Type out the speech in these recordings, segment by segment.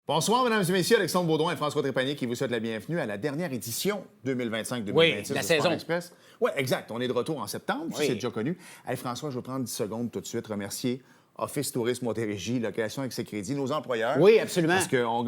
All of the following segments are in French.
Bonsoir, mesdames et messieurs. Alexandre Baudouin et François Trépanier qui vous souhaitent la bienvenue à la dernière édition 2025-2026 oui, de la Sport saison. Express. Oui, exact. On est de retour en septembre, Oui. c'est déjà connu. Hey, François, je vais prendre 10 secondes tout de suite, remercier Office Tourisme Montérégie, Location avec ses crédits, nos employeurs. Oui, absolument. Parce qu'on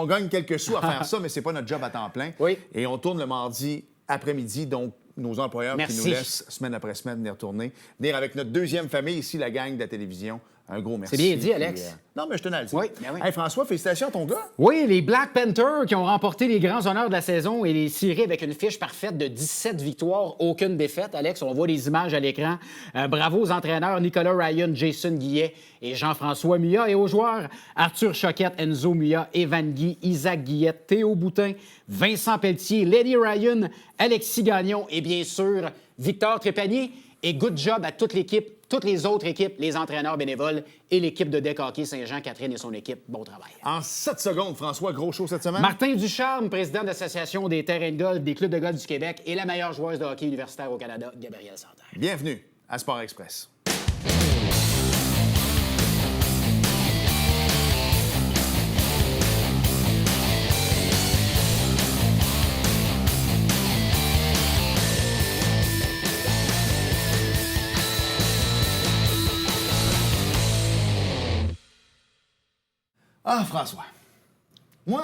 gagne quelques sous à faire ça, mais c'est pas notre job à temps plein. Oui. Et on tourne le mardi après-midi, donc nos employeurs Merci. qui nous laissent semaine après semaine venir tourner, venir avec notre deuxième famille ici, la gang de la télévision. Un gros merci. C'est bien dit, Alex. Non, mais je tenais à le dire. Oui, ben oui. Hey, François, félicitations à ton gars. Oui, les Black Panthers qui ont remporté les grands honneurs de la saison et les tirés avec une fiche parfaite de 17 victoires, aucune défaite. Alex, on voit les images à l'écran. Bravo aux entraîneurs Nicolas Ryan, Jason Guillet et Jean-François Milla. Et aux joueurs Arthur Choquette, Enzo Milla, Evan Guy, Isaac Guillette, Théo Boutin, Vincent Pelletier, Lady Ryan, Alexis Gagnon et bien sûr Victor Trépanier. Et good job à toute l'équipe, toutes les autres équipes, les entraîneurs bénévoles et l'équipe de deck hockey Saint-Jean, Catherine et son équipe. Bon travail. En 7 secondes, François, gros show cette semaine. Martin Ducharme, président de l'Association des terrains de golf, des clubs de golf du Québec et la meilleure joueuse de hockey universitaire au Canada, Gabrielle Santerre. Bienvenue à Sport Express. Ah, François. Moi,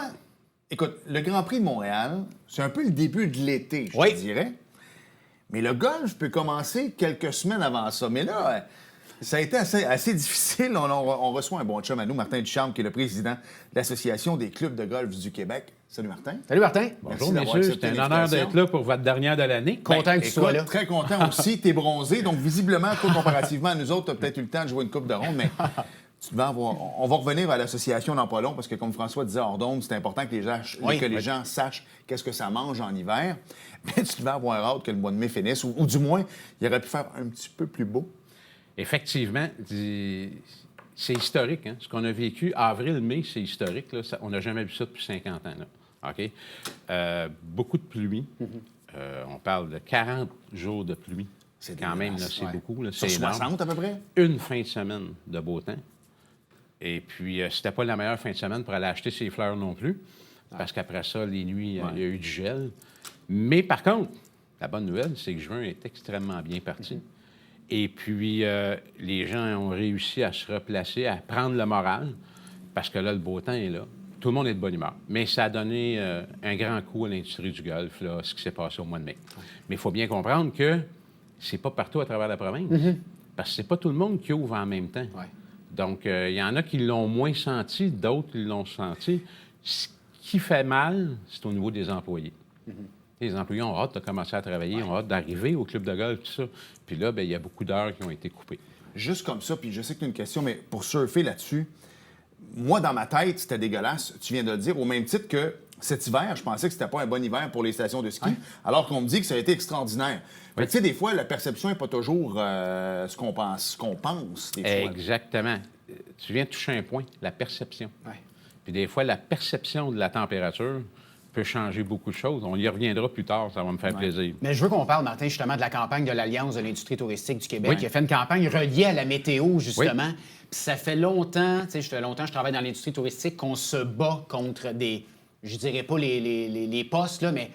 écoute, le Grand Prix de Montréal, c'est un peu le début de l'été, je Oui. te dirais. Mais le golf peut commencer quelques semaines avant ça. Mais là, ça a été assez difficile. On reçoit un bon chum à nous, Martin Ducharme, qui est le président de l'Association des clubs de golf du Québec. Salut, Martin. Salut Martin. Bonjour, d'avoir messieurs. accepté C'est un honneur l'invitation. d'être là pour votre dernière de l'année. Content que tu sois là. Très content aussi. T'es bronzé. Donc, visiblement, toi, comparativement à nous autres, t'as peut-être eu le temps de jouer une coupe de ronde, mais tu devais avoir... On va revenir à l'association dans pas long, parce que comme François disait hors d'onde, c'est important que les gens sachent qu'est-ce que ça mange en hiver. Mais tu devais avoir hâte que le mois de mai finisse, ou du moins, il aurait pu faire un petit peu plus beau. Effectivement, c'est historique. Hein? Ce qu'on a vécu, avril-mai, c'est historique. Là. On n'a jamais vu ça depuis 50 ans. Là. OK? Beaucoup de pluie. On parle de 40 jours de pluie. C'est quand même, là, dégueulasse, c'est ouais. beaucoup. Là, Sur c'est énorme. 60 à peu près? Une fin de semaine de beau temps. Et puis, c'était pas la meilleure fin de semaine pour aller acheter ses fleurs non plus. Parce qu'après ça, les nuits, il y a eu du gel. Mais par contre, la bonne nouvelle, c'est que juin est extrêmement bien parti. Et puis, les gens ont réussi à se replacer, à prendre le moral, parce que là, le beau temps est là. Tout le monde est de bonne humeur. Mais ça a donné un grand coup à l'industrie du golf, là, ce qui s'est passé au mois de mai. Mais il faut bien comprendre que c'est pas partout à travers la province. Parce que c'est pas tout le monde qui ouvre en même temps. Ouais. Donc, il y en a qui l'ont moins senti, d'autres qui l'ont senti. Ce qui fait mal, c'est au niveau des employés. Les employés ont hâte de commencer à travailler, ont hâte d'arriver au club de golf, tout ça. Puis là, bien, il y a beaucoup d'heures qui ont été coupées. Juste comme ça, puis je sais que tu as une question, mais pour surfer là-dessus, moi, dans ma tête, c'était dégueulasse. Tu viens de le dire, au même titre que cet hiver, je pensais que c'était pas un bon hiver pour les stations de ski, alors qu'on me dit que ça a été extraordinaire. Fait que, tu sais, des fois, la perception n'est pas toujours ce qu'on pense, des fois. Exactement. Tu viens de toucher un point, la perception. Ouais. Puis des fois, la perception de la température peut changer beaucoup de choses. On y reviendra plus tard, ça va me faire plaisir. Mais je veux qu'on parle, Martin, justement, de la campagne de l'Alliance de l'industrie touristique du Québec, Oui. qui a fait une campagne reliée à la météo, justement. Puis ça fait longtemps, tu sais, je travaille dans l'industrie touristique, qu'on se bat contre des, je dirais pas les postes, là, mais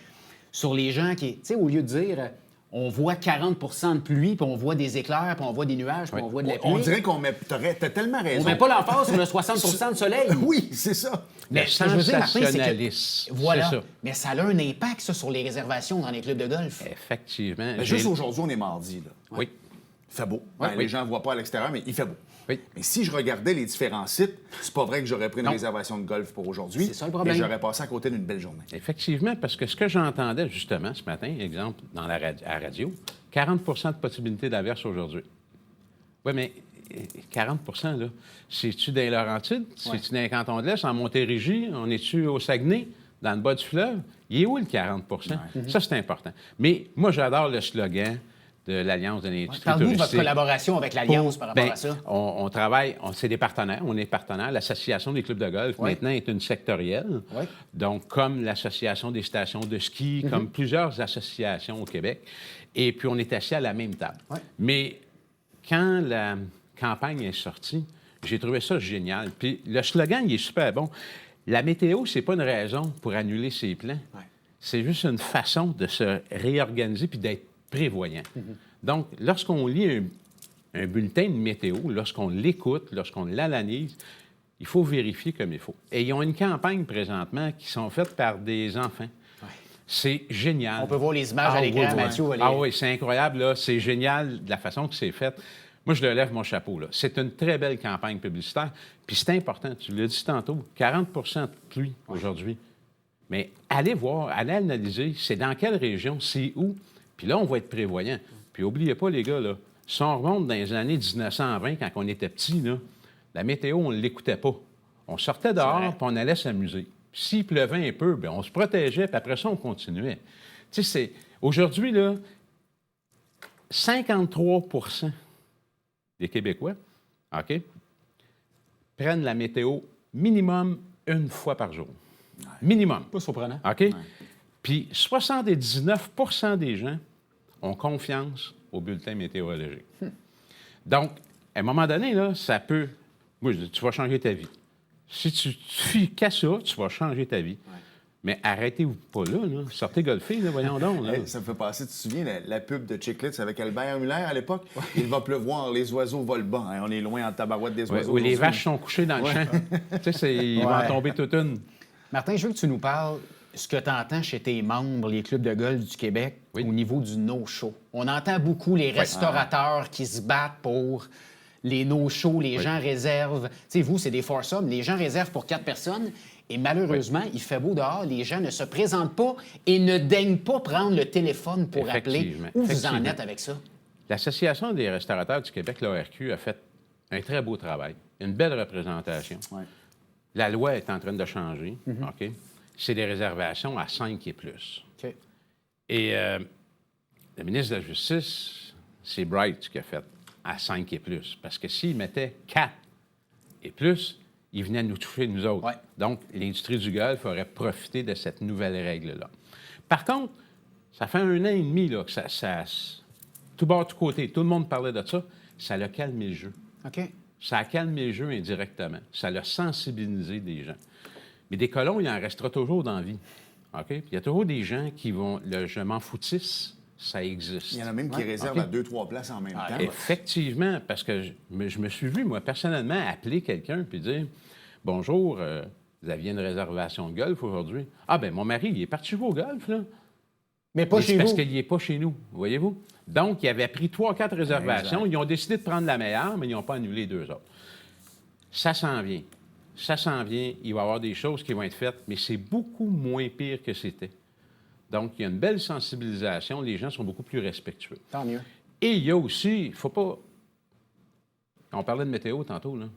sur les gens qui, tu sais, au lieu de dire, on voit 40 de pluie, puis on voit des éclairs, puis on voit des nuages, puis on voit de la pluie. On dirait qu'on met... T'as tellement raison. On met pas l'emphase sur le 60 de soleil. Oui, c'est ça. Mais Le ce que je veux dire, Martin, c'est que... sensationnalisme, Voilà. c'est ça. Mais ça a un impact, ça, sur les réservations dans les clubs de golf. Effectivement. Mais juste aujourd'hui, on est mardi, là. Oui. Il fait beau. Oui, Ben, oui. Les gens ne voient pas à l'extérieur, mais il fait beau. Oui. Mais si je regardais les différents sites, c'est pas vrai que j'aurais pris une Non. réservation de golf pour aujourd'hui. C'est ça le problème. Et j'aurais passé à côté d'une belle journée. Effectivement, parce que ce que j'entendais justement ce matin, exemple, à la radio, 40 de possibilité d'averse aujourd'hui. Oui, mais 40 là, c'est-tu dans les Laurentides? C'est-tu dans les cantons de l'Est? En Montérégie? On est-tu au Saguenay? Dans le bas du fleuve? Il est où le 40 Ça, c'est important. Mais moi, j'adore le slogan de l'Alliance de l'industrie Parle-nous de votre touristique. collaboration avec l'Alliance par rapport à ça. On travaille, c'est des partenaires, on est partenaires. L'Association des clubs de golf, maintenant, est une sectorielle. Oui. Donc, comme l'Association des stations de ski, comme plusieurs associations au Québec. Et puis, on est assis à la même table. Oui. Mais quand la campagne est sortie, j'ai trouvé ça génial. Puis, le slogan, il est super bon. la météo, c'est pas une raison pour annuler ses plans. Ouais. C'est juste une façon de se réorganiser puis d'être prévoyant. Donc, lorsqu'on lit un bulletin de météo, lorsqu'on l'écoute, lorsqu'on l'analyse, il faut vérifier comme il faut. Et ils ont une campagne présentement qui sont faites par des enfants. C'est génial. On peut voir les images à l'écran, Mathieu. Ah oui, c'est incroyable, là. C'est génial de la façon que c'est fait. Moi, je leur lève mon chapeau, là. C'est une très belle campagne publicitaire. Puis c'est important, tu l'as dit tantôt, 40 de pluie aujourd'hui. Mais allez voir, allez analyser, c'est dans quelle région, c'est où. Puis là, on va être prévoyant. Puis n'oubliez pas, les gars, là, si on remonte dans les années 1920, quand on était petits, là, la météo, on ne l'écoutait pas. On sortait dehors, puis on allait s'amuser. S'il pleuvait un peu, bien, on se protégeait, puis après ça, on continuait. Tu sais, c'est... Aujourd'hui, là, 53 des Québécois, OK, prennent la météo minimum une fois par jour. Minimum. Pas surprenant. OK? Ouais. Puis 79 des gens ont confiance au bulletin météorologique. Donc, à un moment donné, là, ça peut... Moi, je dis, tu vas changer ta vie. Si tu te fies qu'à ça, tu vas changer ta vie. Ouais. Mais arrêtez-vous pas là. Sortez golfer, là, voyons donc. Là. Hey, ça me fait passer, tu te souviens, la pub de Chiclets avec Albert Muller à l'époque? Ouais. Il va pleuvoir, les oiseaux volent bas. Hein, on est loin en tabarouette des oiseaux. Où les vaches sont couchées dans le champ. Tu sais, ils vont en tomber toute une. Martin, je veux que tu nous parles ce que tu entends chez tes membres, les clubs de golf du Québec, au niveau du no-show. On entend beaucoup les restaurateurs qui se battent pour les no-shows, les gens réservent. Tu sais, vous, c'est des foursomes, les gens réservent pour 4 personnes. Et malheureusement, il fait beau dehors, les gens ne se présentent pas et ne daignent pas prendre le téléphone pour appeler. Où vous en êtes avec ça? L'Association des restaurateurs du Québec, l'ARQ, a fait un très beau travail, une belle représentation. Ouais. La loi est en train de changer, OK? C'est des réservations à 5 et plus. Okay. Et le ministre de la Justice, c'est Bright qui a fait à 5 et plus. Parce que s'il mettait 4 et plus, il venait nous toucher, nous autres. Ouais. Donc, l'industrie du golf aurait profité de cette nouvelle règle-là. Par contre, ça fait 1 an et demi là, que ça tout bord, tout côté, tout le monde parlait de ça. Ça a calmé le jeu. OK. Ça a calmé le jeu indirectement. Ça l'a sensibilisé des gens. Mais des colons, il en restera toujours dans la vie. OK? Puis il y a toujours des gens qui vont... Le « je m'en foutisse », ça existe. Il y en a même qui réservent à 2-3 places en même temps. Effectivement, parce que je me suis vu, moi, personnellement, appeler quelqu'un puis dire « Bonjour, vous aviez une réservation de golf aujourd'hui? »« Ah, bien, mon mari, il est parti jouer au golf, là. » Mais pas chez vous. Parce qu'il n'est pas chez nous, voyez-vous? Donc, il avait pris 3-4 réservations. Exact. Ils ont décidé de prendre la meilleure, mais ils n'ont pas annulé les 2 autres. Ça s'en vient. Ça s'en vient. Il va y avoir des choses qui vont être faites, mais c'est beaucoup moins pire que c'était. Donc, il y a une belle sensibilisation. Les gens sont beaucoup plus respectueux. Tant mieux. Et il y a aussi, il ne faut pas... On parlait de météo tantôt, là.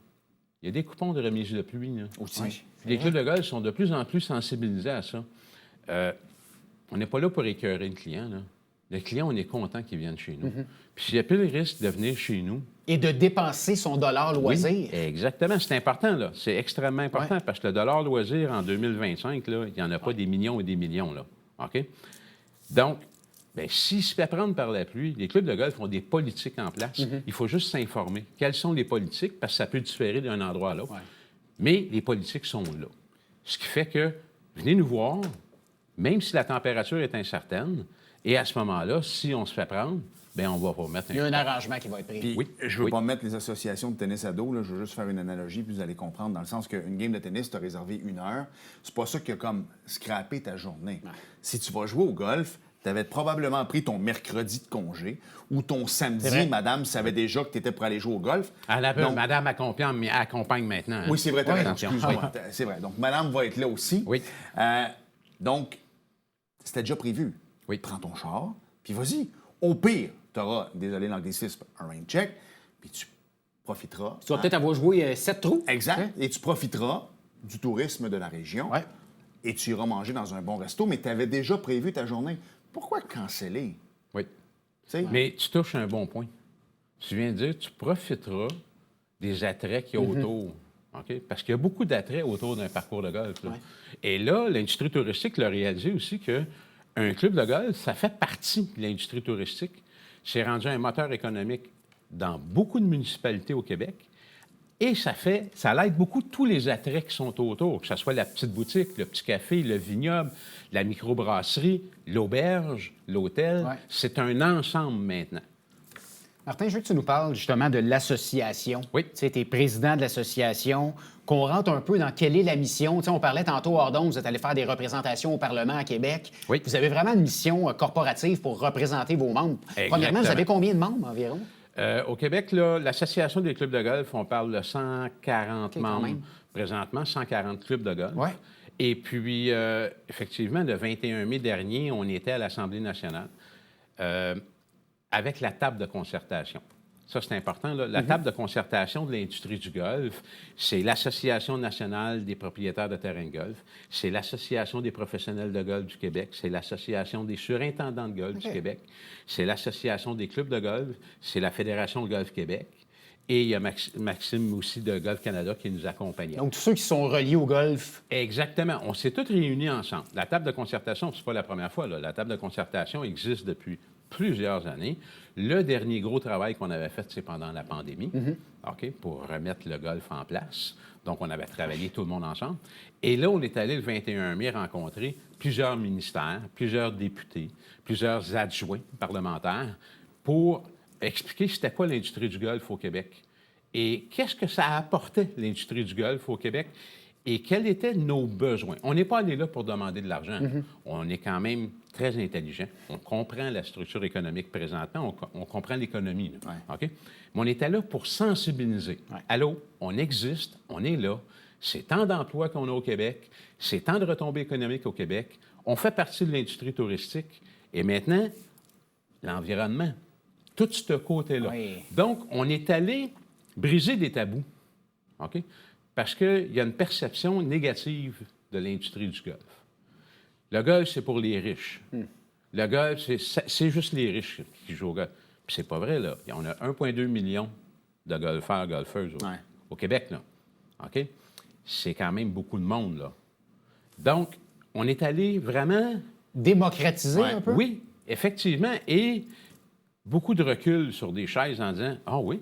Il y a des coupons de remise de pluie, là. Aussi. Ouais. Les clubs de golf sont de plus en plus sensibilisés à ça. On n'est pas là pour écœurer le client, là. Le client, on est content qu'il vienne chez nous. Puis s'il n'y a plus le risque de venir chez nous... Et de dépenser son dollar loisir. Oui, exactement. C'est important, là. C'est extrêmement important parce que le dollar loisir, en 2025, là, il n'y en a pas des millions et des millions, là. OK? Donc, bien, s'il se fait prendre par la pluie, les clubs de golf ont des politiques en place. Il faut juste s'informer. Quelles sont les politiques? Parce que ça peut différer d'un endroit à l'autre. Ouais. Mais les politiques sont là. Ce qui fait que, venez nous voir, même si la température est incertaine, et à ce moment-là, si on se fait prendre, bien, on va pas mettre un... Il y a un arrangement qui va être pris. Puis, je ne veux pas mettre les associations de tennis à dos, là, je veux juste faire une analogie, puis vous allez comprendre, dans le sens qu'une game de tennis, tu as réservé 1 heure. C'est pas ça qui a comme scrappé ta journée. Ouais. Si tu vas jouer au golf, tu avais probablement pris ton mercredi de congé ou ton samedi, madame savait déjà que tu étais pour aller jouer au golf. Donc, madame accompagne maintenant. Hein? Oui, c'est vrai, excuse-moi. C'est vrai. Donc, madame va être là aussi. Oui. Donc, c'était déjà prévu. Oui. Prends ton char, puis vas-y. Au pire, tu auras, désolé l'anglicisme, un rain check, puis tu profiteras. Tu vas peut-être avoir joué 7 trous. Exact. Okay. Et tu profiteras du tourisme de la région. Ouais. Et tu iras manger dans un bon resto, mais tu avais déjà prévu ta journée. Pourquoi canceller? Oui. T'sais? Mais tu touches un bon point. Tu viens de dire, tu profiteras des attraits qu'il y a autour. Okay? Parce qu'il y a beaucoup d'attraits autour d'un parcours de golf. Là. Ouais. Et là, l'industrie touristique l'a réalisé aussi qu'un club de golf, ça fait partie de l'industrie touristique. C'est rendu un moteur économique dans beaucoup de municipalités au Québec. Et ça l'aide beaucoup tous les attraits qui sont autour, que ce soit la petite boutique, le petit café, le vignoble, la microbrasserie, l'auberge, l'hôtel. Ouais. C'est un ensemble maintenant. Martin, je veux que tu nous parles justement de l'association. Oui. Tu sais, tu es président de l'association, qu'on rentre un peu dans quelle est la mission. Tu sais, on parlait tantôt hors d'onde, vous êtes allé faire des représentations au Parlement à Québec. Oui. Vous avez vraiment une mission corporative pour représenter vos membres. Exactement. Premièrement, vous avez combien de membres environ? Au Québec, là, l'Association des clubs de golf, on parle de 140 quand membres même. présentement, 140 clubs de golf. Ouais. Et puis, effectivement, le 21 mai dernier, on était à l'Assemblée nationale avec la table de concertation. Ça, c'est important. Là. La table de concertation de l'industrie du golf, c'est l'Association nationale des propriétaires de terrains de golf, c'est l'Association des professionnels de golf du Québec, c'est l'Association des surintendants de golf du Québec, c'est l'Association des clubs de golf, c'est la Fédération de golf Québec, et il y a Maxime aussi de Golf Canada qui nous accompagnait. Donc, tous ceux qui sont reliés au golf. Exactement. On s'est tous réunis ensemble. La table de concertation, c'est pas la première fois. Là. La table de concertation existe depuis plusieurs années. Le dernier gros travail qu'on avait fait, c'est pendant la pandémie, OK, pour remettre le golf en place. Donc, on avait travaillé tout le monde ensemble. Et là, on est allé le 21 mai rencontrer plusieurs ministères, plusieurs députés, plusieurs adjoints parlementaires pour expliquer c'était quoi l'industrie du golf au Québec et qu'est-ce que ça apportait, l'industrie du golf au Québec, et quels étaient nos besoins. On n'est pas allé là pour demander de l'argent. On est quand même très intelligent. On comprend la structure économique présentement, on comprend l'économie. Là. OK? Mais on était là pour sensibiliser. Allô, on existe, on est là. C'est tant d'emplois qu'on a au Québec, c'est tant de retombées économiques au Québec. On fait partie de l'industrie touristique. Et maintenant, l'environnement, tout ce côté-là. Oui. Donc, on est allé briser des tabous. OK? Parce qu'il y a une perception négative de l'industrie du golf. Le golf, c'est pour les riches. Le golf, c'est juste les riches qui jouent au golf. Puis c'est pas vrai, là. On a 1,2 million de golfeurs, golfeuses au Québec, là. OK? C'est quand même beaucoup de monde, là. Donc, on est allé vraiment... Démocratiser un peu? Oui, effectivement. Et beaucoup de recul sur des chaises en disant « Ah oui,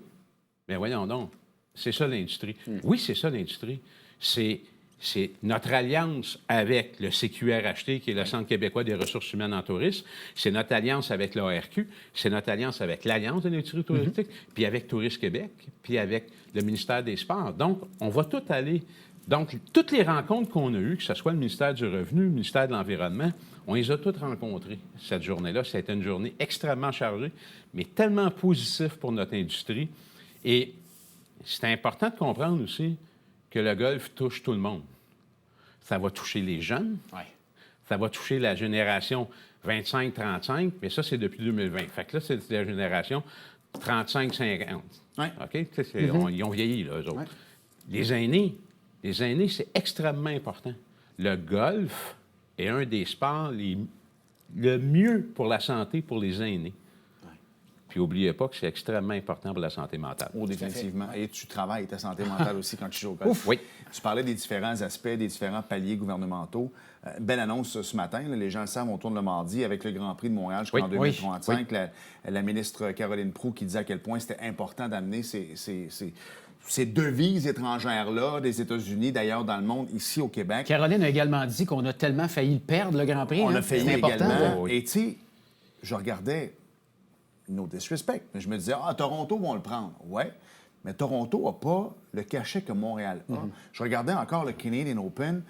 bien voyons donc. C'est ça l'industrie. Oui, c'est ça l'industrie. C'est notre alliance avec le CQRHT, qui est le Centre québécois des ressources humaines en tourisme. C'est notre alliance avec l'ARQ. C'est notre alliance avec l'Alliance de l'industrie touristique, puis avec Tourisme Québec, puis avec le ministère des Sports. Donc, on va tout aller... Donc, toutes les rencontres qu'on a eues, que ce soit le ministère du Revenu, le ministère de l'Environnement, on les a toutes rencontrées cette journée-là. C'était une journée extrêmement chargée, mais tellement positive pour notre industrie. Et c'est important de comprendre aussi que le golf touche tout le monde. Ça va toucher les jeunes, ça va toucher la génération 25-35, mais ça, c'est depuis 2020. Fait que là, c'est la génération 35-50. OK? Ils ont vieilli, là, eux autres. Les aînés, c'est extrêmement important. Le golf est un des sports le mieux pour la santé pour les aînés. Puis n'oubliez pas que c'est extrêmement important pour la santé mentale. Oh, définitivement. Et tu travailles ta santé mentale aussi quand tu joues au golf. Oui. Tu parlais des différents aspects, des différents paliers gouvernementaux. Belle annonce ce matin. Là, les gens le savent, on tourne le mardi avec le Grand Prix de Montréal jusqu'en 2035. La ministre Caroline Proulx qui disait à quel point c'était important d'amener ces devises étrangères-là des États-Unis, d'ailleurs dans le monde, ici au Québec. Caroline a également dit qu'on a tellement failli le perdre, le Grand Prix. On a failli c'est important. également. Et tu sais, je regardais... No disrespect. Mais je me disais, Toronto vont le prendre. Ouais, mais Toronto n'a pas le cachet que Montréal a. Je regardais encore le Canadian Open.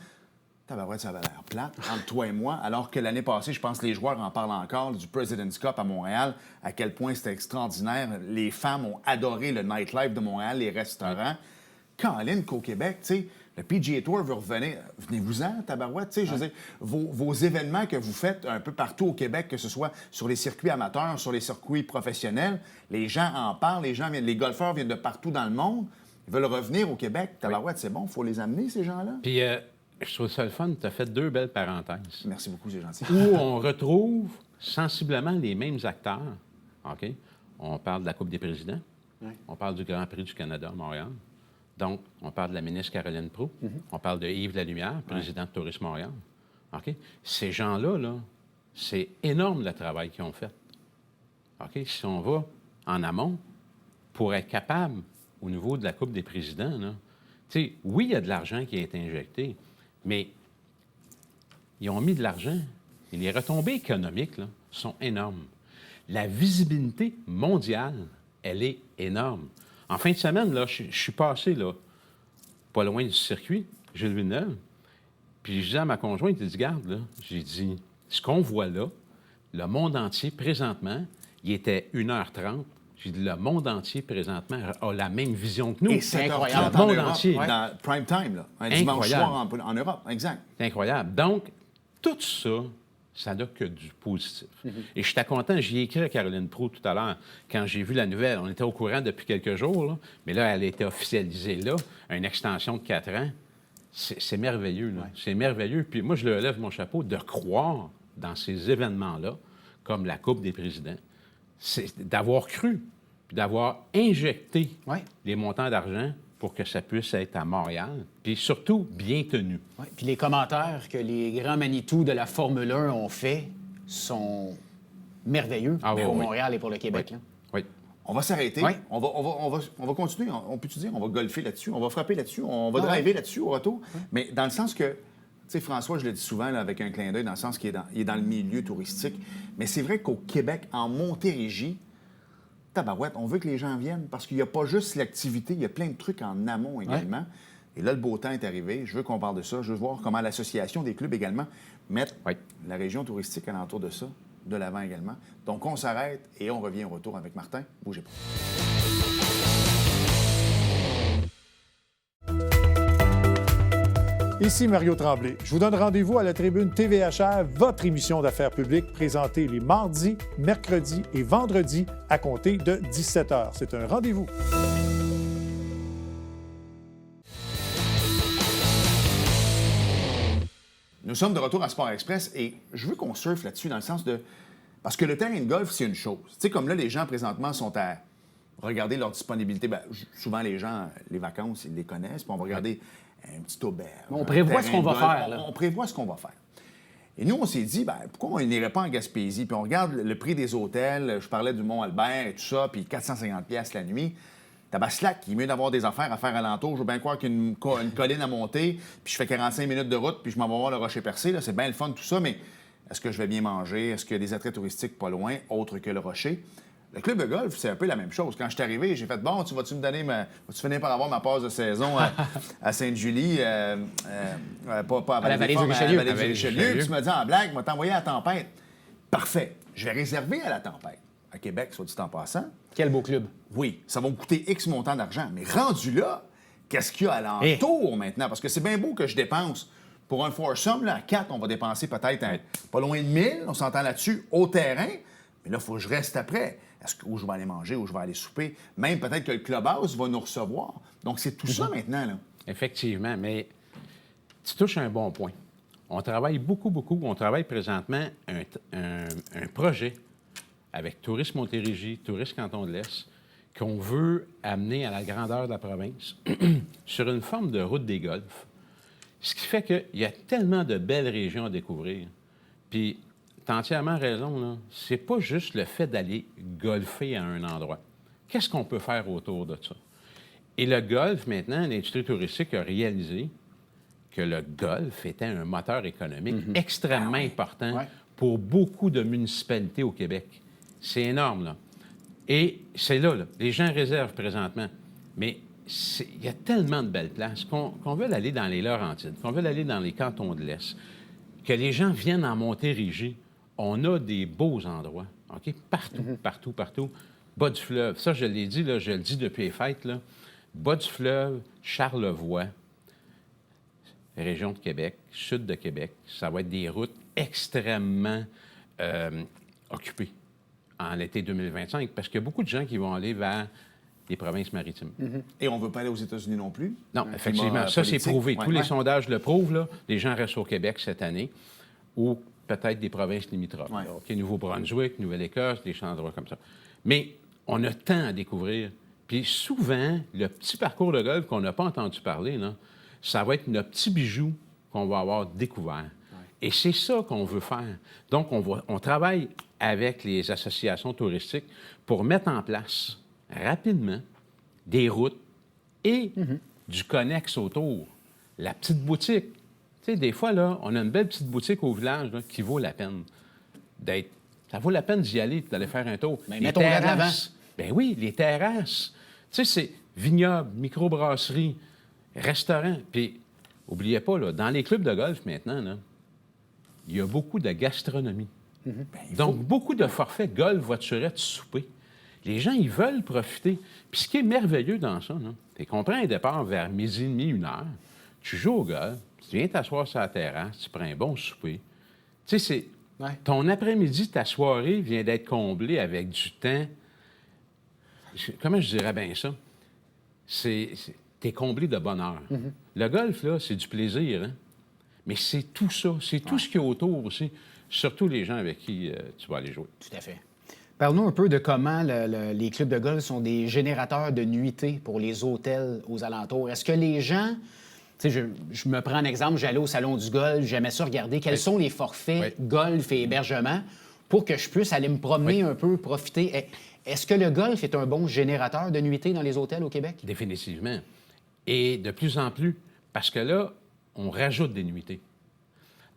Tabarouette, ça avait l'air plate entre toi et moi, alors que l'année passée, je pense que les joueurs en parlent encore, du President's Cup à Montréal, à quel point c'était extraordinaire. Les femmes ont adoré le nightlife de Montréal, les restaurants. Caroline, qu'au Québec, tu sais, le PGA Tour veut revenir. Venez-vous-en, tabarouette. Tu sais, je veux dire, vos événements que vous faites un peu partout au Québec, que ce soit sur les circuits amateurs, sur les circuits professionnels, les gens en parlent, les golfeurs viennent de partout dans le monde. Ils veulent revenir au Québec. Tabarouette, c'est bon, il faut les amener, ces gens-là. Puis, je trouve ça le fun. Tu as fait 2 belles parenthèses. Merci beaucoup, c'est gentil. Où on retrouve sensiblement les mêmes acteurs. OK? On parle de la Coupe des présidents. On parle du Grand Prix du Canada à Montréal. Donc, on parle de la ministre Caroline Proulx. On parle de Yves Lalumière, président de Tourisme Montréal. OK? Ces gens-là, là, c'est énorme le travail qu'ils ont fait. OK? Si on va en amont, pour être capable au niveau de la Coupe des présidents, là, tu sais, oui, il y a de l'argent qui a été injecté, mais ils ont mis de l'argent et les retombées économiques là, sont énormes. La visibilité mondiale, elle est énorme. En fin de semaine, là, je suis passé là, pas loin du circuit, Gilles Villeneuve, puis je disais à ma conjointe, j'ai dit, garde, là, j'ai dit, ce qu'on voit là, le monde entier, présentement, il était 1h30. J'ai dit, le monde entier, présentement, a la même vision que nous. Et c'est incroyable. incroyable. Le monde entier. Dans prime time, là. Un dimanche soir en Europe. Exact. C'est incroyable. Donc, tout ça, ça n'a que du positif. Et je suis content, j'y ai écrit à Caroline Proulx tout à l'heure, quand j'ai vu la nouvelle. On était au courant depuis quelques jours, là, mais là, elle a été officialisée là, une extension de 4 ans. C'est merveilleux, là. C'est merveilleux. Puis moi, je le lève mon chapeau de croire dans ces événements-là, comme la Coupe des présidents, c'est d'avoir cru, puis d'avoir injecté les montants d'argent pour que ça puisse être à Montréal, puis surtout bien tenu. Ouais. Puis les commentaires que les grands Manitou de la Formule 1 ont fait sont merveilleux pour Montréal et pour le Québec. Oui. Là. Oui. On va s'arrêter. Oui. On va continuer. On peut-tu dire, on va golfer là-dessus, on va frapper là-dessus, on va driver là-dessus au retour. Mais dans le sens que, tu sais, François, je le dis souvent là, avec un clin d'œil, dans le sens qu'il est dans le milieu touristique. Mais c'est vrai qu'au Québec, en Montérégie, tabarouette, on veut que les gens viennent parce qu'il n'y a pas juste l'activité, il y a plein de trucs en amont également. Et là, le beau temps est arrivé. Je veux qu'on parle de ça. Je veux voir comment l'Association des clubs également mettre la région touristique alentour de ça de l'avant également. Donc, on s'arrête et on revient au retour avec Martin. Bougez pas. Ici Mario Tremblay. Je vous donne rendez-vous à la tribune TVHR, votre émission d'affaires publiques présentée les mardis, mercredis et vendredis à compter de 17h. C'est un rendez-vous. Nous sommes de retour à Sport Express et je veux qu'on surfe là-dessus dans le sens de... Parce que le terrain de golf, c'est une chose. Tu sais, comme là, les gens présentement sont à regarder leur disponibilité. Bien, souvent, les gens, les vacances, ils les connaissent, puis on va regarder un petit auberge. On prévoit ce qu'on va faire. Là. On prévoit ce qu'on va faire. Et nous, on s'est dit, bien, pourquoi on n'irait pas en Gaspésie? Puis on regarde le prix des hôtels. Je parlais du Mont-Albert et tout ça, puis 450$ la nuit. Tabaslac, il est mieux d'avoir des affaires à faire alentour. Je veux bien croire qu'une colline à monter, puis je fais 45 minutes de route, puis je m'en vais voir le Rocher Percé. Là, c'est bien le fun, tout ça, mais est-ce que je vais bien manger? Est-ce qu'il y a des attraits touristiques pas loin, autres que le Rocher? Le club de golf, c'est un peu la même chose. Quand je suis arrivé, j'ai fait, bon, vas-tu me donner vas-tu finir par avoir ma passe de saison à Sainte-Julie, pas à la Vallée du Richelieu. À la Vallée du Richelieu. Puis tu me dis en blague, je vais t'envoyer à la Tempête. Parfait. Je vais réserver à la Tempête. À Québec, soit dit en passant. Quel beau club. Oui, ça va me coûter X montant d'argent. Mais rendu là, qu'est-ce qu'il y a alentour maintenant? Parce que c'est bien beau que je dépense. Pour un foursome, là, à 4, on va dépenser peut-être pas loin de 1000, on s'entend là-dessus, au terrain. Mais là, il faut que je reste après. Où je vais aller manger, où je vais aller souper. Même peut-être que le clubhouse va nous recevoir. Donc, c'est tout ça maintenant, là. Effectivement, mais tu touches un bon point. On travaille beaucoup. On travaille présentement un projet avec Tourisme Montérégie, Tourisme Canton de l'Est, qu'on veut amener à la grandeur de la province sur une forme de route des golfs. Ce qui fait qu'il y a tellement de belles régions à découvrir. Puis, tu as entièrement raison, là. C'est pas juste le fait d'aller golfer à un endroit. Qu'est-ce qu'on peut faire autour de ça? Et le golf, maintenant, l'industrie touristique a réalisé que le golf était un moteur économique extrêmement important pour beaucoup de municipalités au Québec. C'est énorme, là. Et c'est là. Les gens réservent présentement. Mais il y a tellement de belles places qu'on veut aller dans les Laurentides, qu'on veut aller dans les cantons de l'Est, que les gens viennent en Montérégie. On a des beaux endroits, OK? Partout. Bas du fleuve. Ça, je l'ai dit, là, je le dis depuis les fêtes, là. Bas du fleuve, Charlevoix, région de Québec, sud de Québec. Ça va être des routes extrêmement occupées en l'été 2025 parce qu'il y a beaucoup de gens qui vont aller vers les provinces maritimes. Et on ne veut pas aller aux États-Unis non plus? Non, effectivement. Ça, c'est prouvé. Tous les sondages le prouvent, là. Les gens restent au Québec cette année ou peut-être des provinces limitrophes. OK, Nouveau-Brunswick, Nouvelle-Écosse, des endroits comme ça. Mais on a tant à découvrir. Puis souvent, le petit parcours de golf qu'on n'a pas entendu parler, là, ça va être notre petit bijou qu'on va avoir découvert. Et c'est ça qu'on veut faire. Donc, on travaille avec les associations touristiques pour mettre en place rapidement des routes et du connexe autour. La petite boutique. Tu sais, des fois, là, on a une belle petite boutique au village là, qui vaut la peine d'être. Ça vaut la peine d'y aller, d'aller faire un tour. Mais mettons-la de l'avant. Ben oui, les terrasses. Tu sais, c'est vignoble, microbrasserie, restaurant. Puis, n'oubliez pas, là, dans les clubs de golf maintenant, là, il y a beaucoup de gastronomie. Donc, beaucoup de forfaits golf, voiturette, souper. Les gens, ils veulent profiter. Puis ce qui est merveilleux dans ça, c'est qu'on prend un départ vers 12h30, 1h, tu joues au golf, tu viens t'asseoir sur la terrasse, tu prends un bon souper. Tu sais, c'est... Ouais. Ton après-midi, ta soirée vient d'être comblée avec du temps... Comment je dirais bien ça? T'es comblé de bonheur. Le golf, là, c'est du plaisir, hein? Mais c'est tout ça. C'est tout ce qui est autour aussi. Surtout les gens avec qui tu vas aller jouer. Tout à fait. Parle-nous un peu de comment les clubs de golf sont des générateurs de nuitées pour les hôtels aux alentours. Est-ce que les gens... Tu sais, je me prends un exemple, j'allais au salon du golf, j'aimais ça regarder quels sont les forfaits golf et hébergement pour que je puisse aller me promener un peu, profiter. Est-ce que le golf est un bon générateur de nuitées dans les hôtels au Québec? Définitivement. Et de plus en plus, parce que là, on rajoute des nuitées.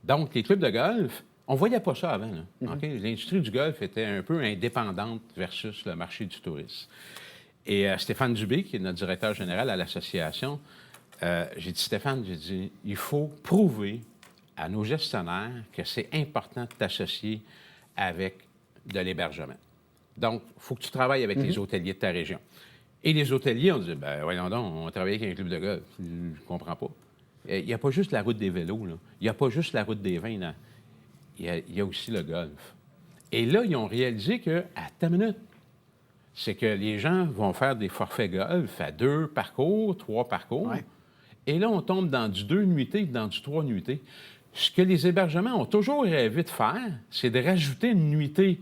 Donc, les clubs de golf, on ne voyait pas ça avant. Là. OK? L'industrie du golf était un peu indépendante versus le marché du tourisme. Et Stéphane Dubé, qui est notre directeur général à l'association, j'ai dit, Stéphane, il faut prouver à nos gestionnaires que c'est important de t'associer avec de l'hébergement. Donc, il faut que tu travailles avec les hôteliers de ta région. Et les hôteliers, on dit, ben voyons donc, on travaille avec un club de golf. Je ne comprends pas. Il n'y a pas juste la route des vélos, là. Il n'y a pas juste la route des vins, là. Il y a aussi le golf. Et là, ils ont réalisé que, à ta minute, c'est que les gens vont faire des forfaits golf à 2 parcours, 3 parcours. Ouais. Et là, on tombe dans du 2 nuitées, dans du 3 nuitées. Ce que les hébergements ont toujours rêvé de faire, c'est de rajouter une nuitée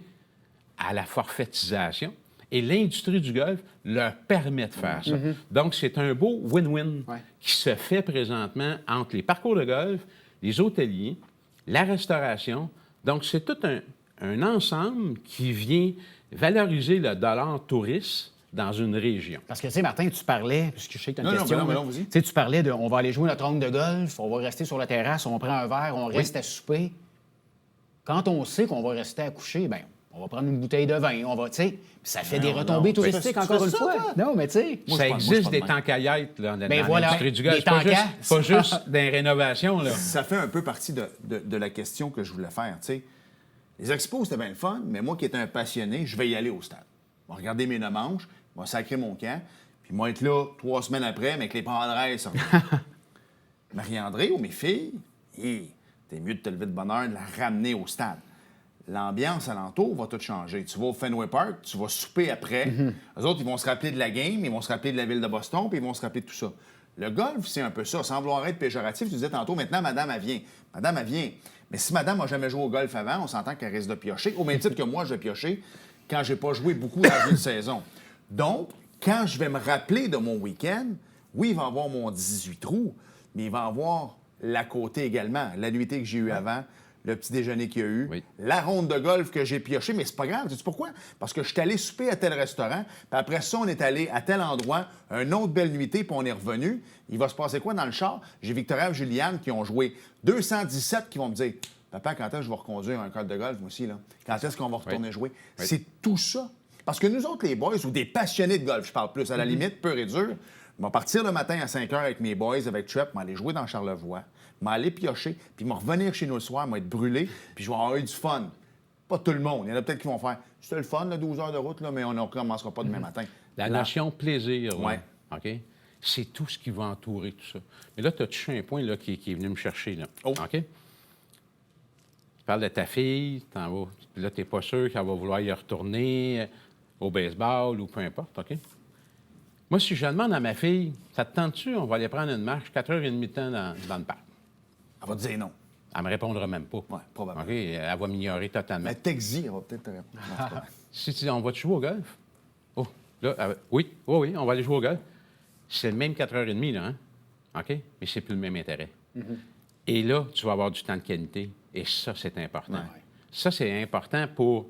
à la forfaitisation. Et l'industrie du golf leur permet de faire ça. Donc, c'est un beau win-win qui se fait présentement entre les parcours de golf, les hôteliers, la restauration. Donc, c'est tout un ensemble qui vient valoriser le dollar touriste dans une région. Parce que, tu sais, Martin, tu parlais, puisque je sais que tu as une question. Non, vas-y. Tu sais, tu parlais de, on va aller jouer notre ronde de golf, on va rester sur la terrasse, on prend un verre, on reste à souper. Quand on sait qu'on va rester à coucher, bien, on va prendre une bouteille de vin, on va, tu sais, ça fait des retombées touristiques encore une fois. Non, mais tu sais. Ça existe des tankaillettes là, dans l'industrie du golf. Des C'est tankas. pas juste des rénovations. Là. Ça fait un peu partie de la question que je voulais faire. Tu sais, les expos, c'était bien le fun, mais moi qui étais un passionné, je vais y aller au stade. Je vais regarder mes 9 manches, je vais sacrer mon camp, puis moi être là 3 semaines après, mais avec les pendrelles sortent. Marie-André ou mes filles, t'es mieux de te lever de bonne heure de la ramener au stade. L'ambiance alentour va tout changer. Tu vas au Fenway Park, tu vas souper après. Eux autres, ils vont se rappeler de la game, ils vont se rappeler de la ville de Boston, puis ils vont se rappeler de tout ça. Le golf, c'est un peu ça. Sans vouloir être péjoratif, tu disais tantôt, maintenant, madame, elle vient. Madame, elle vient. Mais si madame n'a jamais joué au golf avant, on s'entend qu'elle risque de piocher, au même titre que moi, je vais piocher quand j'ai pas joué beaucoup dans une saison. Donc, quand je vais me rappeler de mon week-end, oui, il va avoir mon 18 trous, mais il va avoir la côté également, la nuitée que j'ai eue avant, le petit déjeuner qu'il y a eu, la ronde de golf que j'ai pioché, mais c'est pas grave. Sais-tu pourquoi? Parce que je suis allé souper à tel restaurant, puis après ça, on est allé à tel endroit, une autre belle nuitée, puis on est revenu. Il va se passer quoi dans le char? J'ai Victoria et Juliane qui ont joué 217 qui vont me dire « Papa, quand est-ce que je vais reconduire un cadre de golf, moi aussi, là? Quand est-ce qu'on va retourner jouer? » C'est tout ça. Parce que nous autres, les boys, ou des passionnés de golf, je parle plus, à la limite, pur et dur, je vais partir le matin à 5 h avec mes boys, avec Trep, m'aller jouer dans Charlevoix, m'aller piocher, puis m'en revenir chez nous le soir, m'être brûlé, puis je vais avoir eu du fun. Pas tout le monde. Il y en a peut-être qui vont faire « C'est le fun, là, 12 heures de route, là, mais on ne recommencera pas demain matin. » La notion plaisir, là, Ouais. OK? C'est tout ce qui va entourer tout ça. Mais là, tu as touché un point là, qui est venu me chercher. Là. OK? Tu parles de ta fille, t'en vas. Puis là, tu n'es pas sûr qu'elle va vouloir y retourner au baseball ou peu importe. OK? Moi, si je demande à ma fille, ça te tente-tu? On va aller prendre une marche 4h30 de temps dans le parc. Elle va te dire non. Elle me répondra même pas. Oui, probablement. OK? Elle va m'ignorer totalement. Mais Texi, elle va peut-être te répondre. Non, c'est pas vrai. Si tu dis, on va-tu jouer au golf? Oh, là, oui, on va aller jouer au golf. C'est le même 4h30, là, hein? OK? Mais c'est plus le même intérêt. Et là, tu vas avoir du temps de qualité. Et ça, c'est important. Ouais. Ça, c'est important pour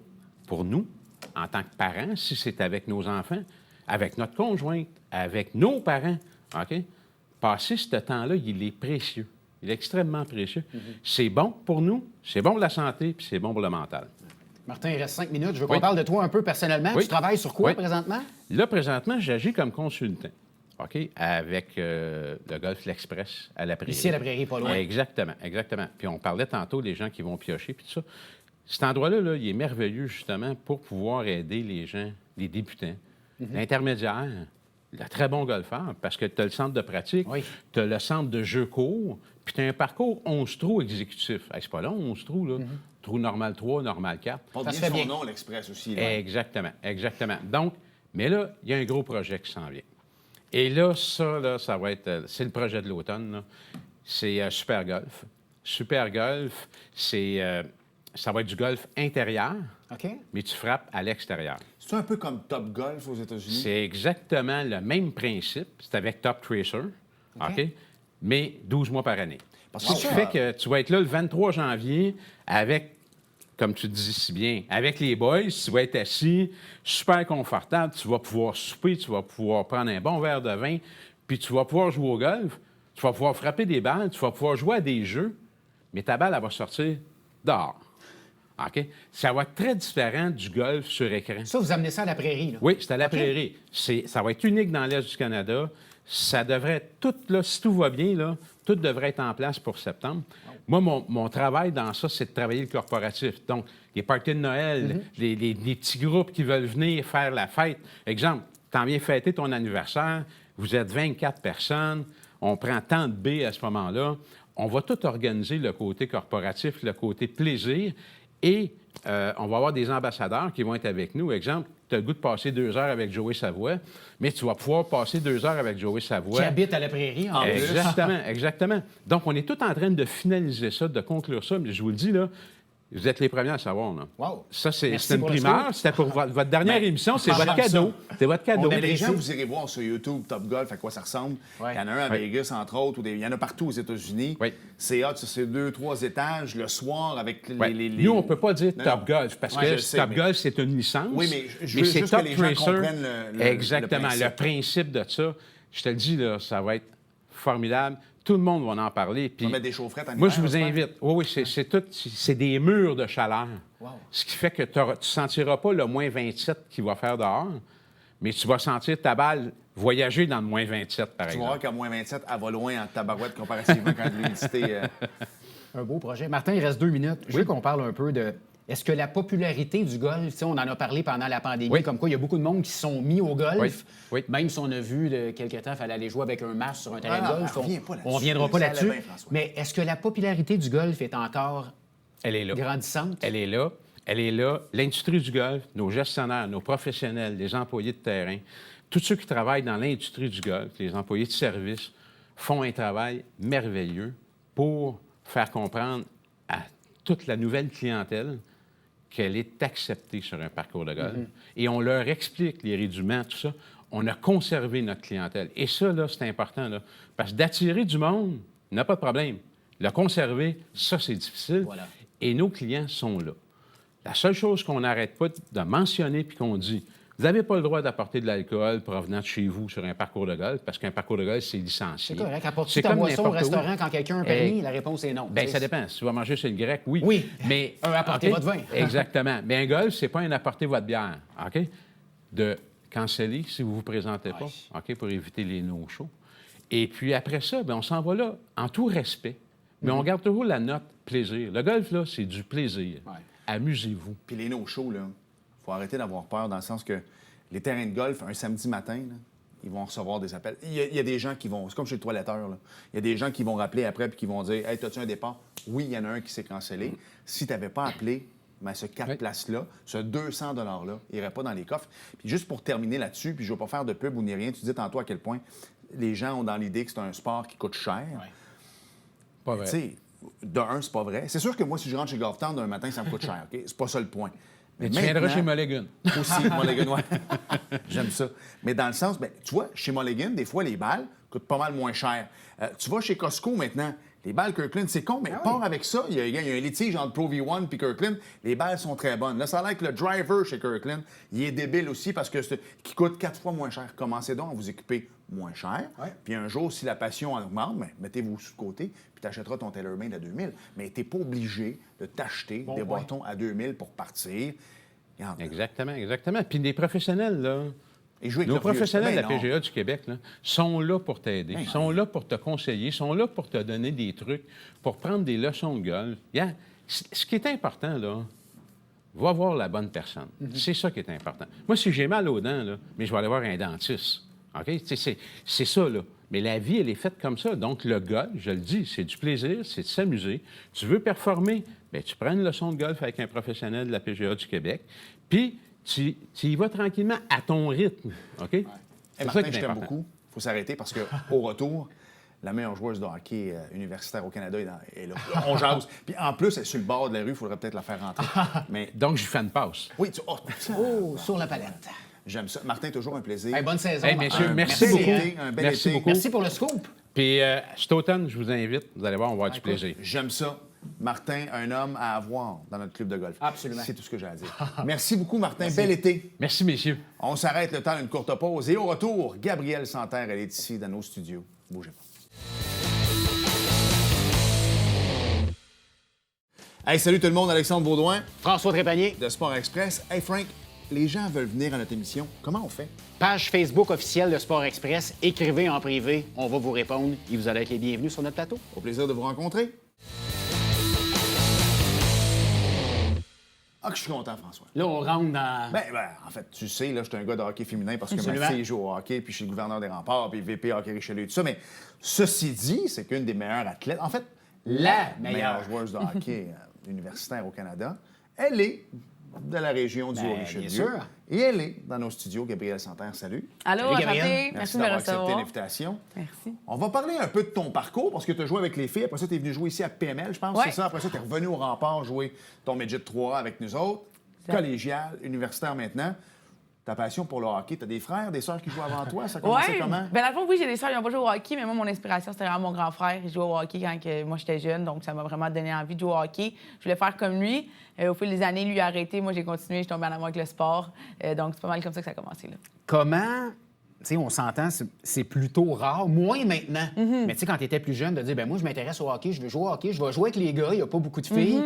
nous, en tant que parents, si c'est avec nos enfants, avec notre conjointe, avec nos parents. OK? Passer ce temps-là, il est précieux. Il est extrêmement précieux. C'est bon pour nous, c'est bon pour la santé, puis c'est bon pour le mental. Martin, il reste 5 minutes. Je veux qu'on parle de toi un peu personnellement. Oui. Tu travailles sur quoi Oui. présentement? Là, présentement, j'agis comme consultant, OK, avec le Golf L'Express à la Prairie. Ici à la Prairie, pas loin. Exactement, exactement. Puis on parlait tantôt des gens qui vont piocher, puis tout ça. Cet endroit-là, là, il est merveilleux, justement, pour pouvoir aider les gens, les débutants, l'intermédiaire, le très bon golfeur, parce que tu as le centre de pratique, Oui. tu as le centre de jeu court, puis tu as un parcours 11 trous exécutif. Hey, c'est pas long, 11 trous, là. Trou normal 3, normal 4. Porte Ça bien se fait son bien. nom, l'Express aussi. Là. Exactement, exactement. Donc, mais là, il y a un gros projet qui s'en vient. Et là, ça va être... c'est le projet de l'automne, là. C'est Super Golf. Super Golf, c'est... ça va être du golf intérieur, OK. mais tu frappes à l'extérieur. C'est un peu comme Top Golf aux États-Unis? C'est exactement le même principe. C'est avec Top Tracer, OK? Mais 12 mois par année. Parce Ce que qui ça- fait que tu vas être là le 23 janvier avec, comme tu dis si bien, avec les boys, tu vas être assis, super confortable, tu vas pouvoir souper, tu vas pouvoir prendre un bon verre de vin, puis tu vas pouvoir jouer au golf, tu vas pouvoir frapper des balles, tu vas pouvoir jouer à des jeux, mais ta balle, elle va sortir dehors. OK? Ça va être très différent du golf sur écran. Ça, vous amenez ça à la Prairie, là? Oui, c'est à la Prairie. Ça va être unique dans l'Est du Canada. Ça devrait être tout, là, si tout va bien, là, tout devrait être en place pour septembre. Moi, mon travail dans ça, c'est de travailler le corporatif. Donc, les parties de Noël, les petits groupes qui veulent venir faire la fête. Exemple, t'en viens fêter ton anniversaire, vous êtes 24 personnes, on prend tant de baies à ce moment-là. On va tout organiser, le côté corporatif, le côté plaisir. Et on va avoir des ambassadeurs qui vont être avec nous. Exemple, tu as le goût de passer 2 heures avec Joey Savoie, mais tu vas pouvoir passer 2 heures avec Joey Savoie. Qui habite à la Prairie, en plus. Exactement, exactement. Donc, on est tout en train de finaliser ça, de conclure ça, mais je vous le dis, là, vous êtes les premiers à savoir. Là. Wow. Ça, c'est Merci une pour le primeur. scoop. C'était pour votre dernière émission. C'est votre cadeau. C'est votre cadeau. Mais les gens, vous irez voir sur YouTube Top Golf à quoi ça ressemble. Ouais. Il y en a un à Vegas, entre autres, il y en a partout aux États-Unis. Oui. C'est hot, c'est 2-3 étages le soir avec Ouais. les... Nous, on ne peut pas dire Non, Top non. Golf parce Ouais, que je sais, Top mais- Golf, c'est une licence. Oui, mais je veux c'est juste que Top les gens Tracer. comprennent le Exactement. principe. Le principe de ça, je te le dis, là, ça va être formidable. Tout le monde va en parler. Puis On va mettre des chaufferettes en moi, hiver, je vous j'espère. invite. Oui, c'est des murs de chaleur. Wow. Ce qui fait que tu ne sentiras pas le moins 27 qu'il va faire dehors, mais tu vas sentir ta balle voyager dans le moins 27, par Tu vas exemple. voir qu'à moins 27, elle va loin en tabarouette comparativement quand l'humidité... Un beau projet. Martin, il reste 2 minutes. Je veux qu'on parle un peu de... Est-ce que la popularité du golf, tu sais, on en a parlé pendant la pandémie, Oui. comme quoi il y a beaucoup de monde qui se sont mis au golf. Oui. Oui. Même si on a vu de quelque temps, il fallait aller jouer avec un masque sur un terrain Ah, de golf. on revient pas là-dessus. On reviendra pas Ça là-dessus. allait bien, François. Mais est-ce que la popularité du golf est encore Elle est là. grandissante? Elle est là. Elle est là. L'industrie du golf, nos gestionnaires, nos professionnels, les employés de terrain, tous ceux qui travaillent dans l'industrie du golf, les employés de service, font un travail merveilleux pour faire comprendre à toute la nouvelle clientèle qu'elle est acceptée sur un parcours de golf. Et on leur explique les rudiments, tout ça. On a conservé notre clientèle. Et ça, là, c'est important, là, parce que d'attirer du monde, n'a pas de problème. Le conserver, ça, c'est difficile. Voilà. Et nos clients sont là. La seule chose qu'on n'arrête pas de mentionner puis qu'on dit, vous n'avez pas le droit d'apporter de l'alcool provenant de chez vous sur un parcours de golf, parce qu'un parcours de golf, c'est licencié. C'est correct. Apportes-tu C'est ta comme boisson au n'importe où. restaurant quand quelqu'un a un permis? La réponse est non. Bien, Tu sais, ça dépend. Si tu vas manger chez le grec, oui. Oui. Mais Apportez OK? votre vin. Exactement. Mais un golf, c'est pas un apporter votre bière. OK? De canceller si vous ne vous présentez pas, OK? Pour éviter les no-shows. Et puis après ça, bien, on s'en va là en tout respect. Mais on garde toujours la note plaisir. Le golf, là, c'est du plaisir. Ouais. Amusez-vous. Puis les no-shows, là, il faut arrêter d'avoir peur dans le sens que les terrains de golf, un samedi matin, là, ils vont recevoir des appels. Il y a des gens qui vont... C'est comme chez le toiletteur, là. Il y a des gens qui vont rappeler après puis qui vont dire « Hey, t'as-tu un départ? » Oui, il y en a un qui s'est cancellé. Si tu n'avais pas appelé, bien, ce 4 Oui. places-là, ce 200 $-là, irait pas dans les coffres. Puis juste pour terminer là-dessus, puis je ne veux pas faire de pub ou ni rien, tu dis tantôt à quel point les gens ont dans l'idée que c'est un sport qui coûte cher. Pas vrai. Tu sais, de un, c'est pas vrai. C'est sûr que moi, si je rentre chez Golf Town d'un matin, ça me coûte cher, OK? C'est pas ça le point. Mais tu viendras chez Mulligan. Aussi, Mulligan, ouais. J'aime ça. Mais dans le sens, ben, tu vois, chez Mulligan, des fois, les balles coûtent pas mal moins cher. Tu vas chez Costco maintenant, Les balles Kirkland, c'est con, mais part avec ça. Il y a un litige entre Pro V1 et Kirkland. Les balles sont très bonnes. Là, ça a l'air que le driver chez Kirkland, il est débile aussi parce que qui coûte 4 fois moins cher. Commencez donc à vous équiper moins cher. Puis un jour, si la passion augmente, mettez-vous sur le côté, puis tu achèteras ton TaylorMade à 2000. Mais tu n'es pas obligé de t'acheter des bâtons à 2000 pour partir. Regarde. Exactement. Puis des professionnels, là. Nos professionnels de la PGA du Québec là, sont là pour t'aider, sont là pour te conseiller, sont là pour te donner des trucs, pour prendre des leçons de golf. Ce qui est important, là, va voir la bonne personne. C'est ça qui est important. Moi, si j'ai mal aux dents, là, mais je vais aller voir un dentiste. OK? C'est ça, là. Mais la vie, elle est faite comme ça. Donc, le golf, je le dis, c'est du plaisir, c'est de s'amuser. Tu veux performer, bien, tu prends une leçon de golf avec un professionnel de la PGA du Québec, puis tu y vas tranquillement à ton rythme. OK? Hey, Martin, je t'aime beaucoup. Il faut s'arrêter parce qu'au retour, la meilleure joueuse de hockey universitaire au Canada est là. On jase. Puis en plus, elle est sur le bord de la rue, il faudrait peut-être la faire rentrer. Mais... Donc, je fais une passe. Oui, sur la palette. J'aime ça. Martin, toujours un plaisir. Hey, bonne saison. Hey, messieurs, merci beaucoup. Un bel merci été. beaucoup. Merci pour le scoop. Puis cet automne, je vous invite. Vous allez voir, on va avoir du plaisir. J'aime ça. Martin, un homme à avoir dans notre club de golf. Absolument. C'est tout ce que j'ai à dire. Merci beaucoup, Martin. Merci. Bel été. Merci, messieurs. On s'arrête le temps d'une courte pause. Et au retour, Gabrielle Santerre, elle est ici dans nos studios. Bougez pas. Hey, salut tout le monde. Alexandre Baudouin. François Trépanier. De Sport Express. Hey, Frank, les gens veulent venir à notre émission. Comment on fait? Page Facebook officielle de Sport Express. Écrivez en privé. On va vous répondre et vous allez être les bienvenus sur notre plateau. Au plaisir de vous rencontrer. Ah, que je suis content, François. Là, on rentre dans... Ben, en fait, tu sais, là, je suis un gars de hockey féminin parce que ma fille joue au hockey, puis je suis le gouverneur des remparts, puis VP Hockey Richelieu et tout ça. Mais ceci dit, c'est qu'une des meilleures athlètes, en fait, la meilleure joueuse de hockey universitaire au Canada, elle est de la région du Haut-Richelieu. Bien sûr. Et elle est dans nos studios. Gabrielle Santerre, salut. Allô, Salut, enchanté. Merci de me d'avoir accepté recevoir. l'invitation. Merci. On va parler un peu de ton parcours parce que tu as joué avec les filles. Après ça, tu es venu jouer ici à PML, je pense. Ouais. C'est ça. Après ça, tu es revenu au rempart jouer ton Midget 3 avec nous autres. Collégial, universitaire maintenant. Ta passion pour le hockey, tu as des frères, des sœurs qui jouent avant toi? Ça commençait comment? Ben, dans le fond, oui, j'ai des sœurs qui n'ont pas joué au hockey, mais moi, mon inspiration, c'était vraiment mon grand frère. Il jouait au hockey quand moi, j'étais jeune, donc ça m'a vraiment donné envie de jouer au hockey. Je voulais faire comme lui. Au fil des années, lui a arrêté. Moi, j'ai continué, je suis tombée en amour avec le sport. Donc, c'est pas mal comme ça que ça a commencé. Là. Comment... Tu sais, on s'entend, c'est plutôt rare, moins maintenant. Mais tu sais, quand tu étais plus jeune, de dire, ben moi, je m'intéresse au hockey, je veux jouer au hockey, je vais jouer avec les gars, il n'y a pas beaucoup de filles.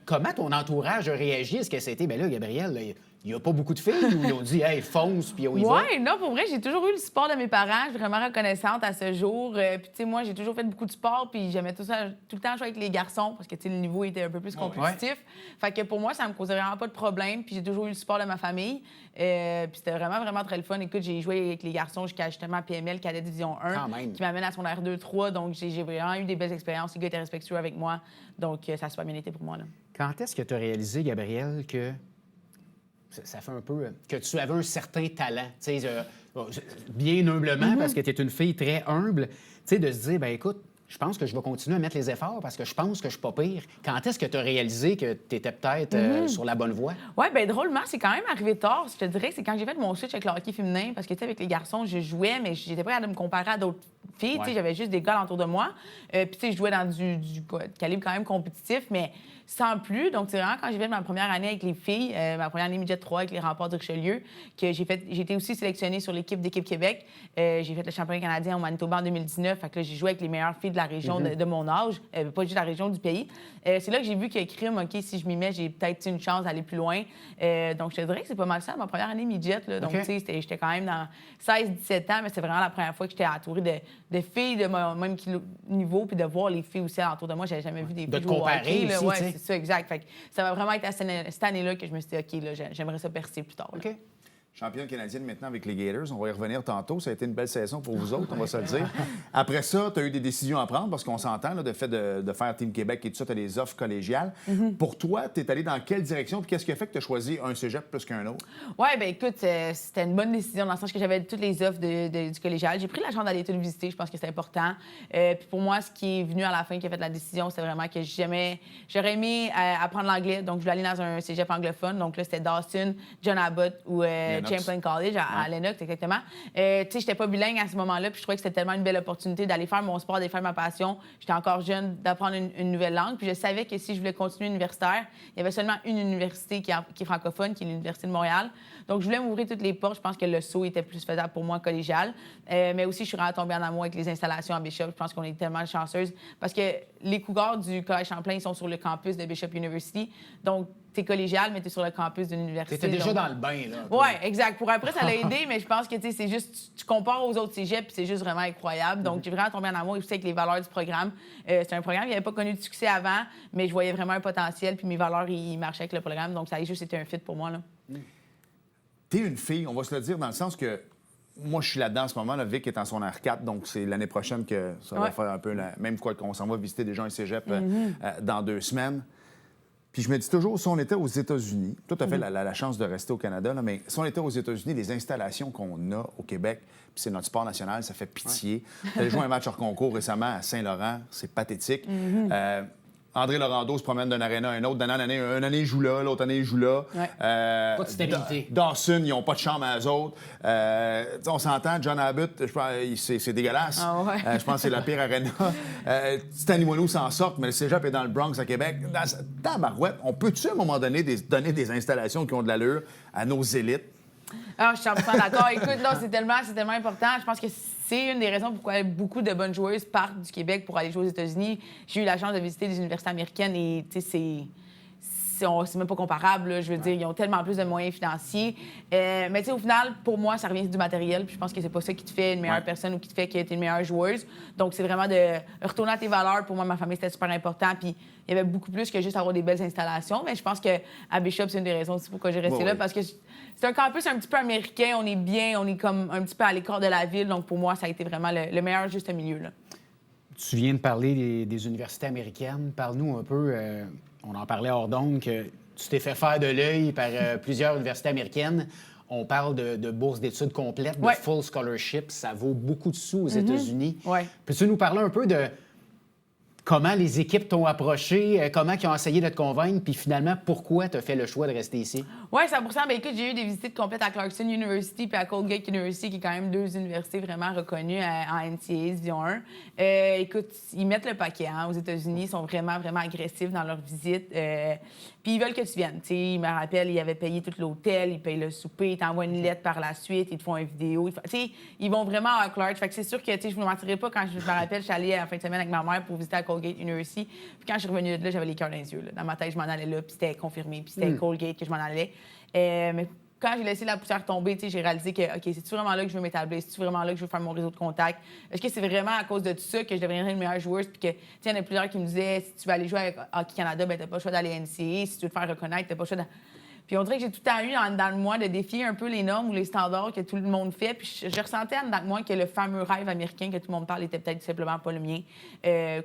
Comment ton entourage a réagi? Est-ce que c'était, ben là, Gabrielle, il n'y a pas beaucoup de filles ou ils ont dit, hey, fonce, puis on y va? Oui, non, pour vrai, j'ai toujours eu le support de mes parents. Je suis vraiment reconnaissante à ce jour. Puis, tu sais, moi, j'ai toujours fait beaucoup de sport, puis j'aimais tout le temps jouer avec les garçons parce que, tu sais, le niveau était un peu plus compétitif. Fait que pour moi, ça me causait vraiment pas de problème. Puis, j'ai toujours eu le support de ma famille. Puis, c'était vraiment, vraiment très le fun. Écoute, j'ai joué avec les garçons jusqu'à justement PML, Cadet Division 1, qui m'amène à son R2-3. Donc, j'ai vraiment eu des belles expériences. Les gars étaient respectueux avec moi. Donc, ça a super bien été pour moi, là. Quand est-ce que tu as réalisé, Gabrielle, que ça fait un peu que tu avais un certain talent, tu sais, bien humblement, parce que tu es une fille très humble, tu sais, de se dire, ben écoute, je pense que je vais continuer à mettre les efforts parce que je pense que je suis pas pire. Quand est-ce que tu as réalisé que tu étais peut-être sur la bonne voie? Oui, bien, drôlement, c'est quand même arrivé tard. Je te dirais que c'est quand j'ai fait mon switch avec le hockey féminin, parce que, tu sais, avec les garçons, je jouais, mais j'étais pas capable de me comparer à d'autres filles. Tu sais, j'avais juste des gars autour de moi. Puis, tu sais, je jouais dans du calibre quand même compétitif, mais sans plus. Donc, c'est vraiment quand j'ai fait ma première année avec les filles, ma première année midget 3 avec les remparts du Richelieu, que j'ai été aussi sélectionnée sur l'équipe d'équipe Québec. J'ai fait le championnat canadien au Manitoba en 2019. Fait que là, j'ai joué avec les meilleures filles de la région de mon âge, pas juste de la région du pays. C'est là que j'ai vu que crime, OK, si je m'y mets, j'ai peut-être une chance d'aller plus loin. Donc, je te dirais que c'est pas mal ça, ma première année midget. Là. Donc, tu sais, j'étais quand même dans 16-17 ans, mais c'est vraiment la première fois que j'étais entourée de filles de mon même niveau, puis de voir les filles aussi autour de moi. J'avais jamais vu des filles jouer au hockey. Là. Ouais, c'est ça, exact. Fait que ça va vraiment être à cette année-là que je me suis dit, OK, là, j'aimerais ça percer plus tard. OK. Championne canadienne maintenant avec les Gators. On va y revenir tantôt. Ça a été une belle saison pour vous autres, on va se le dire. Après ça, tu as eu des décisions à prendre parce qu'on s'entend, là, de fait de faire Team Québec et tout ça, tu as des offres collégiales. Pour toi, tu es allé dans quelle direction? Puis qu'est-ce qui a fait que tu as choisi un cégep plus qu'un autre? Oui, bien écoute, c'était une bonne décision dans le sens que j'avais toutes les offres du collégial. J'ai pris la chance d'aller tout visiter. Je pense que c'est important. Puis pour moi, ce qui est venu à la fin qui a fait la décision, c'est vraiment que j'aurais aimé apprendre l'anglais. Donc, je voulais aller dans un cégep anglophone. Donc là, c'était Dawson, John Abbott ou Lennox. Champlain College, à Lennox, exactement. Tu sais, j'étais pas bilingue à ce moment-là, puis je trouvais que c'était tellement une belle opportunité d'aller faire mon sport, d'aller faire ma passion. J'étais encore jeune, d'apprendre une nouvelle langue, puis je savais que si je voulais continuer universitaire, il y avait seulement une université qui est francophone, qui est l'Université de Montréal. Donc, je voulais m'ouvrir toutes les portes. Je pense que le saut était plus faisable pour moi collégial. Mais aussi, je suis vraiment tombée en amour avec les installations à Bishop. Je pense qu'on est tellement chanceuses parce que les Cougars du Collège Champlain, ils sont sur le campus de Bishop University. Donc, t'es collégial, mais t'es sur le campus d'une université. T'étais déjà donc... dans le bain, là. Oui, exact. Pour après, ça l'a aidé, mais je pense que, tu sais, c'est juste, tu compares aux autres cégeps, puis c'est juste vraiment incroyable. Donc, j'ai vraiment tombé en amour aussi avec les valeurs du programme. C'est un programme qui n'avait pas connu de succès avant, mais je voyais vraiment un potentiel, puis mes valeurs, ils marchaient avec le programme. Donc, ça a juste été un fit pour moi, là. T'es une fille, on va se le dire, dans le sens que moi, je suis là-dedans en ce moment. Là, Vic est en son R4, donc c'est l'année prochaine que ça va faire un peu la même quoi qu'on s'en va visiter déjà un cégep dans 2 semaines. Puis je me dis toujours, si on était aux États-Unis, toi, tu as fait la chance de rester au Canada, là, mais si on était aux États-Unis, les installations qu'on a au Québec, puis c'est notre sport national, ça fait pitié. Tu as joué un match hors concours récemment à Saint-Laurent, c'est pathétique. André Laurando se promène d'un aréna à un autre. Une année, il joue là, l'autre année, il joue là. Pas de stérilité. Dawson, ils n'ont pas de chambre à eux autres. On s'entend, John Abbott, je pense, c'est dégueulasse. Ah ouais. Je pense que c'est la pire aréna. Titaniwano s'en sort, mais le cégep est dans le Bronx, à Québec. Tabarouette, on peut-tu, à un moment donné, donner des installations qui ont de l'allure à nos élites? Ah, je suis 100% d'accord. Écoute, non, c'est tellement important. Je pense que c'est une des raisons pourquoi beaucoup de bonnes joueuses partent du Québec pour aller jouer aux États-Unis. J'ai eu la chance de visiter les universités américaines et, tu sais, c'est même pas comparable. Là. Je veux dire, ils ont tellement plus de moyens financiers. Mais tu sais, au final, pour moi, ça revient du matériel. Puis je pense que c'est pas ça qui te fait une meilleure personne ou qui te fait que tu es une meilleure joueuse. Donc, c'est vraiment de retourner à tes valeurs. Pour moi, ma famille, c'était super important. Puis il y avait beaucoup plus que juste avoir des belles installations. Mais je pense qu'à Bishop, c'est une des raisons aussi pourquoi j'ai resté là. Parce que c'est un campus un petit peu américain. On est bien, on est comme un petit peu à l'écart de la ville. Donc, pour moi, ça a été vraiment le meilleur juste milieu. Là. Tu viens de parler des universités américaines. Parle-nous un peu, on en parlait hors d'onde, que tu t'es fait faire de l'œil par plusieurs universités américaines. On parle de bourses d'études complètes, de full scholarship. Ça vaut beaucoup de sous aux États-Unis. Ouais. Peux-tu nous parler un peu de comment les équipes t'ont approché, comment ils ont essayé de te convaincre, puis finalement, pourquoi tu as fait le choix de rester ici? Oui, 100%. Bien, écoute, j'ai eu des visites complètes à Clarkson University puis à Colgate University, qui est quand même 2 universités vraiment reconnues en NCAA Division 1. Écoute, ils mettent le paquet hein, aux États-Unis. Ils sont vraiment, vraiment agressifs dans leurs visites. Puis ils veulent que tu viennes. T'sais, ils me rappellent, ils avaient payé tout l'hôtel, ils payent le souper, ils t'envoient une lettre par la suite, ils te font une vidéo. Ils vont vraiment à Clark. Fait que c'est sûr que je ne vous mentirais pas quand je me rappelle, je suis allée en fin de semaine avec ma mère pour visiter à Colgate University. Puis quand je suis revenue de là, j'avais les cœurs dans les yeux. Là. Dans ma tête, je m'en allais là, puis c'était confirmé, puis c'était Colgate que je m'en allais. Mais quand j'ai laissé la poussière tomber, j'ai réalisé que, OK, c'est-tu vraiment là que je veux m'établir? C'est-tu vraiment là que je veux faire mon réseau de contacts? Est-ce que c'est vraiment à cause de tout ça que je deviendrai une meilleure joueuse? Puis que, il y en a plusieurs qui me disaient, si tu veux aller jouer avec Hockey Canada, ben t'as pas le choix d'aller à NCAA. Si tu veux te faire reconnaître, t'as pas le choix Puis on dirait que j'ai tout le temps eu dans le moi de défier un peu les normes ou les standards que tout le monde fait. Puis je ressentais en dedans de moi que le fameux rêve américain que tout le monde parle était peut-être simplement pas le mien.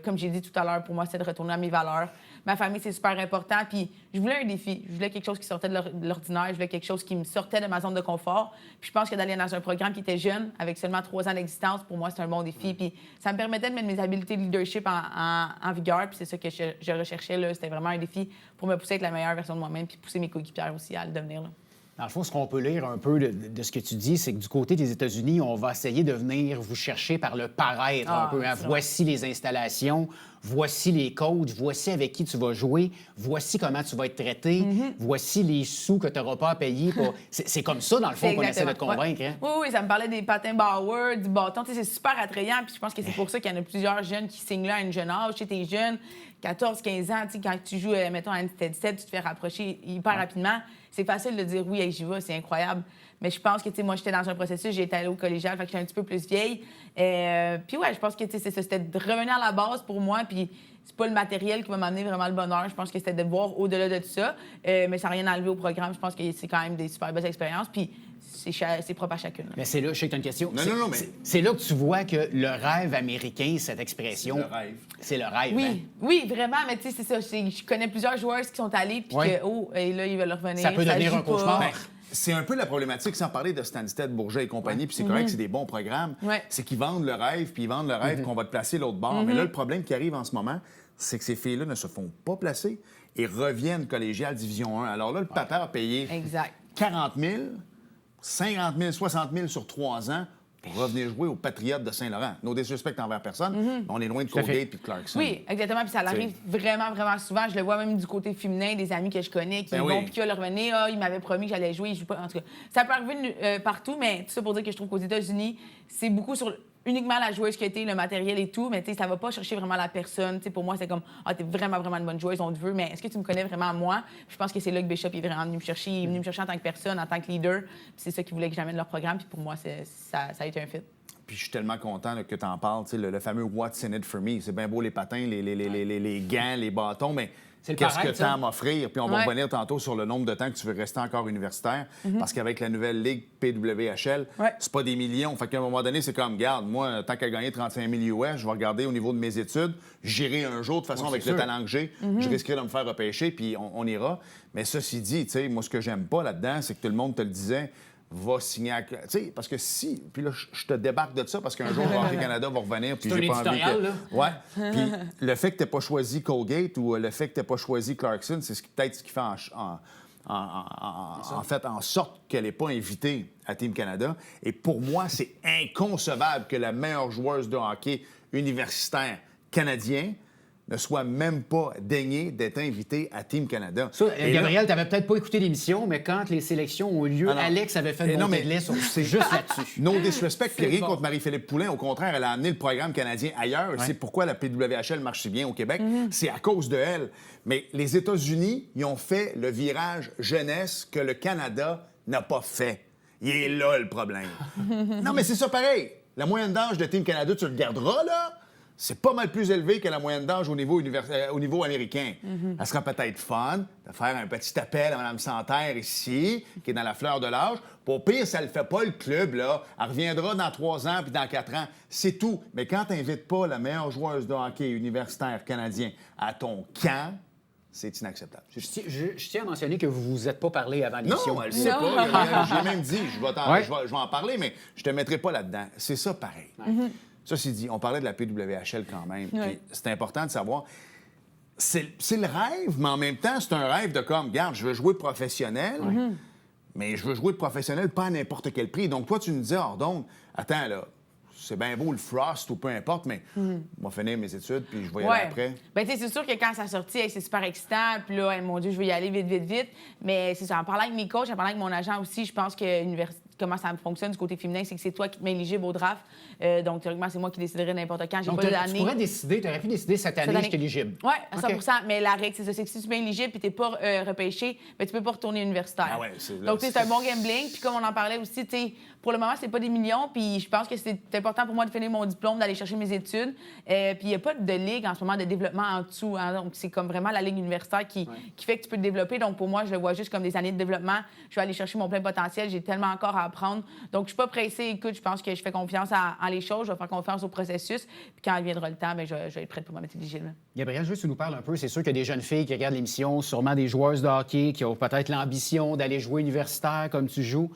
Comme j'ai dit tout à l'heure, pour moi, c'était de retourner à mes valeurs. Ma famille, c'est super important. Puis je voulais un défi. Je voulais quelque chose qui sortait de l'ordinaire. Je voulais quelque chose qui me sortait de ma zone de confort. Puis je pense que d'aller dans un programme qui était jeune, avec seulement 3 ans d'existence, pour moi, c'est un bon défi. Puis ça me permettait de mettre mes habiletés de leadership en vigueur. Puis c'est ça que je recherchais. Là. C'était vraiment un défi pour me pousser à être la meilleure version de moi-même puis pousser mes coéquipières aussi à le devenir. Là. Dans le fond, ce qu'on peut lire un peu de ce que tu dis, c'est que du côté des États-Unis, on va essayer de venir vous chercher par le paraître un peu. Hein. Voici les installations, voici les coachs, voici avec qui tu vas jouer, voici comment tu vas être traité, voici les sous que tu n'auras pas à payer. C'est comme ça, dans le fond, qu'on essaie de te convaincre. Hein? Oui, ça me parlait des patins Bauer, du bâton. C'est super attrayant. Puis je pense que c'est pour ça qu'il y en a plusieurs jeunes qui signent là à un jeune âge. Tu es jeune, 14, 15 ans, quand tu joues, mettons, à Instead 7, tu te fais rapprocher hyper rapidement. C'est facile de dire oui, j'y vais, c'est incroyable. Mais je pense que, moi, j'étais dans un processus, j'ai été allée au collégial, fait que j'étais un petit peu plus vieille. Puis ouais, je pense que, c'est ça, c'était de revenir à la base pour moi, puis c'est pas le matériel qui va m'amener vraiment le bonheur. Je pense que c'était de voir au-delà de tout ça. Mais ça n'a rien enlevé au programme. Je pense que c'est quand même des super belles expériences. Puis c'est propre à chacune. Là. Mais c'est là, je sais que tu as une question. Non, mais... C'est là que tu vois que le rêve américain, cette expression... C'est le rêve. C'est le rêve, Oui, hein? Oui, vraiment. Mais tu sais, c'est ça. Je connais plusieurs joueurs qui sont allés, puis et là, ils veulent revenir. Ça peut devenir un cauchemar. C'est un peu la problématique, sans parler de Stansted, Bourget et compagnie, puis c'est correct, c'est des bons programmes. C'est qu'ils vendent le rêve, puis ils vendent le rêve qu'on va te placer l'autre bord. Mais là, le problème qui arrive en ce moment, c'est que ces filles-là ne se font pas placer et reviennent collégiales Division 1. Alors là, le papa a payé 40 000 50 000, 60 000 sur 3 ans pour revenir jouer aux Patriotes de Saint-Laurent. No disrespect envers personne, mais on est loin de Colgate et de Clarkson. Oui, exactement. Puis ça arrive vraiment, vraiment souvent. Je le vois même du côté féminin, des amis que je connais qui vont puis qui veulent revener. Ah, il m'avait promis que j'allais jouer, il joue pas. En tout cas, ça peut arriver partout, mais tout ça pour dire que je trouve qu'aux États-Unis, c'est beaucoup sur uniquement la joueuse qui a été, le matériel et tout, mais tu sais, ça va pas chercher vraiment la personne. Tu sais, pour moi, c'est comme, ah, t'es vraiment, vraiment une bonne joueuse, on te veut, mais est-ce que tu me connais vraiment moi? Je pense que c'est là que Bishop est vraiment venu me chercher. Il est venu me chercher en tant que personne, en tant que leader. Puis c'est ça qu'ils voulaient que j'amène leur programme, puis pour moi, ça a été un fit. Puis je suis tellement content là, que tu en parles, tu sais, le fameux What's in it for me. C'est bien beau les patins, les gants, les bâtons, mais qu'est-ce que tu as à m'offrir? Puis on va revenir tantôt sur le nombre de temps que tu veux rester encore universitaire, parce qu'avec la nouvelle ligue PWHL, c'est pas des millions. Fait qu'à un moment donné, c'est comme, garde, moi, tant qu'à gagner 35 000 US, je vais regarder au niveau de mes études, j'irai un jour, de toute façon, avec le talent que j'ai, je risquerai de me faire repêcher, puis on ira. Mais ceci dit, tu sais, moi, ce que j'aime pas là-dedans, c'est que tout le monde te le disait, va signer à... Tu sais, parce que si... Puis là, je te débarque de ça parce qu'un jour, Hockey Canada va revenir, puis j'ai pas envie que... Là. Ouais. Puis le fait que tu pas choisi Colgate ou le fait que tu pas choisi Clarkson, c'est peut-être ce qui fait en fait en sorte qu'elle n'est pas invitée à Team Canada. Et pour moi, c'est inconcevable que la meilleure joueuse de hockey universitaire canadien ne soit même pas daigné d'être invité à Team Canada. Ça, Gabriel, tu n'avais peut-être pas écouté l'émission, mais quand les sélections ont lieu, Alex avait fait une montée de lait sur... C'est juste là-dessus. No disrespect, puis rien contre Marie-Philippe Poulin. Au contraire, elle a amené le programme canadien ailleurs. C'est pourquoi la PWHL marche si bien au Québec. C'est à cause de elle. Mais les États-Unis, ils ont fait le virage jeunesse que le Canada n'a pas fait. Il est là, le problème. Non, mais c'est ça pareil. La moyenne d'âge de Team Canada, tu le garderas, là? C'est pas mal plus élevé que la moyenne d'âge au niveau américain. Ça sera peut-être fun de faire un petit appel à Mme Santerre ici, qui est dans la fleur de l'âge. Pour pire, ça le fait pas, le club, là. Elle reviendra dans 3 ans puis dans 4 ans. C'est tout. Mais quand tu n'invites pas la meilleure joueuse de hockey universitaire canadien à ton camp, c'est inacceptable. Je tiens à mentionner que vous vous êtes pas parlé avant l'émission. Non, elle ne sait pas. J'ai même dit, je vais en parler, mais je te mettrai pas là-dedans. C'est ça pareil. Ceci dit, on parlait de la PWHL quand même. C'est important de savoir. C'est le rêve, mais en même temps, c'est un rêve de comme, regarde, je veux jouer professionnel, mais je veux jouer professionnel pas à n'importe quel prix. Donc, toi, tu me dis, donc, attends, là, c'est bien beau le Frost ou peu importe, mais je vais finir mes études puis je vais y aller après. Bien, tu sais, c'est sûr que quand ça sortit, c'est super excitant. Puis là, mon Dieu, je vais y aller vite, vite, vite. Mais c'est ça, en parlant avec mes coachs, en parlant avec mon agent aussi, je pense que comment ça fonctionne du côté féminin, c'est que c'est toi qui te mets éligible au draft. Donc, théoriquement, c'est moi qui déciderai n'importe quand. J'ai donc, pas d'année. Tu pourrais décider, tu aurais pu décider cette année, je suis éligible. Oui, à 100 Mais la règle, c'est ça. C'est que si tu es éligible et tu n'es pas repêché, bien, tu peux pas retourner universitaire. Ah ouais, donc, c'est un bon gambling. Puis, comme on en parlait aussi, tu sais, pour le moment, c'est pas des millions. Puis, je pense que c'est important pour moi de finir mon diplôme, d'aller chercher mes études. Puis, il n'y a pas de ligue en ce moment de développement en dessous. Hein. Donc, c'est comme vraiment la ligue universitaire qui fait que tu peux te développer. Donc, pour moi, je le vois juste comme des années de développement. Je vais aller chercher mon plein potentiel. J'ai tellement encore à apprendre. Donc, je suis pas pressée. Écoute, je pense que je fais confiance en les choses. Je vais faire confiance au processus. Puis, quand il viendra le temps, bien, je vais être prête pour me mettre éligible. Gabriel, juste tu nous parles un peu. C'est sûr qu'il y a des jeunes filles qui regardent l'émission, sûrement des joueuses de hockey qui ont peut-être l'ambition d'aller jouer universitaire comme tu joues.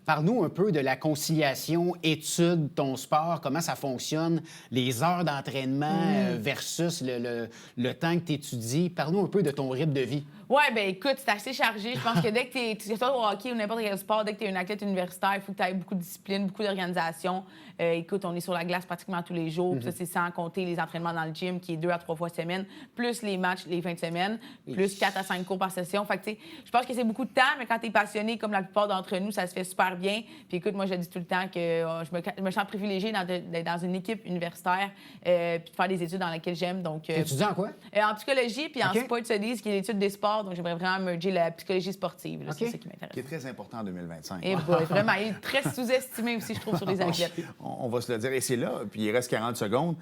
Parle-nous un peu de la conciliation études, ton sport, comment ça fonctionne, les heures d'entraînement versus le temps que tu étudies. Parle-nous un peu de ton rythme de vie. Oui, bien écoute, c'est assez chargé. Je pense que dès que tu es au hockey ou n'importe quel sport, dès que tu es une athlète universitaire, il faut que tu aies beaucoup de discipline, beaucoup d'organisation. Écoute, on est sur la glace pratiquement tous les jours. Ça, c'est sans compter les entraînements dans le gym, qui est 2 à 3 fois semaine, plus les matchs les fins de semaine, plus 4 à 5 cours par session. Fait que, tu sais, je pense que c'est beaucoup de temps, mais quand tu es passionné, comme la plupart d'entre nous, ça se fait super bien. Puis écoute, moi, je dis tout le temps que je me sens privilégiée d'être dans une équipe universitaire puis de faire des études dans lesquelles j'aime. Donc, tu étudies en quoi? En psychologie puis en sport studies, qui est l'étude des sports. Donc, j'aimerais vraiment merger la psychologie sportive. C'est ça qui m'intéresse. Qui est très important en 2025. Et vraiment, il est très sous-estimé aussi, je trouve, sur les athlètes. On va se le dire. Et c'est là, puis il reste 40 secondes.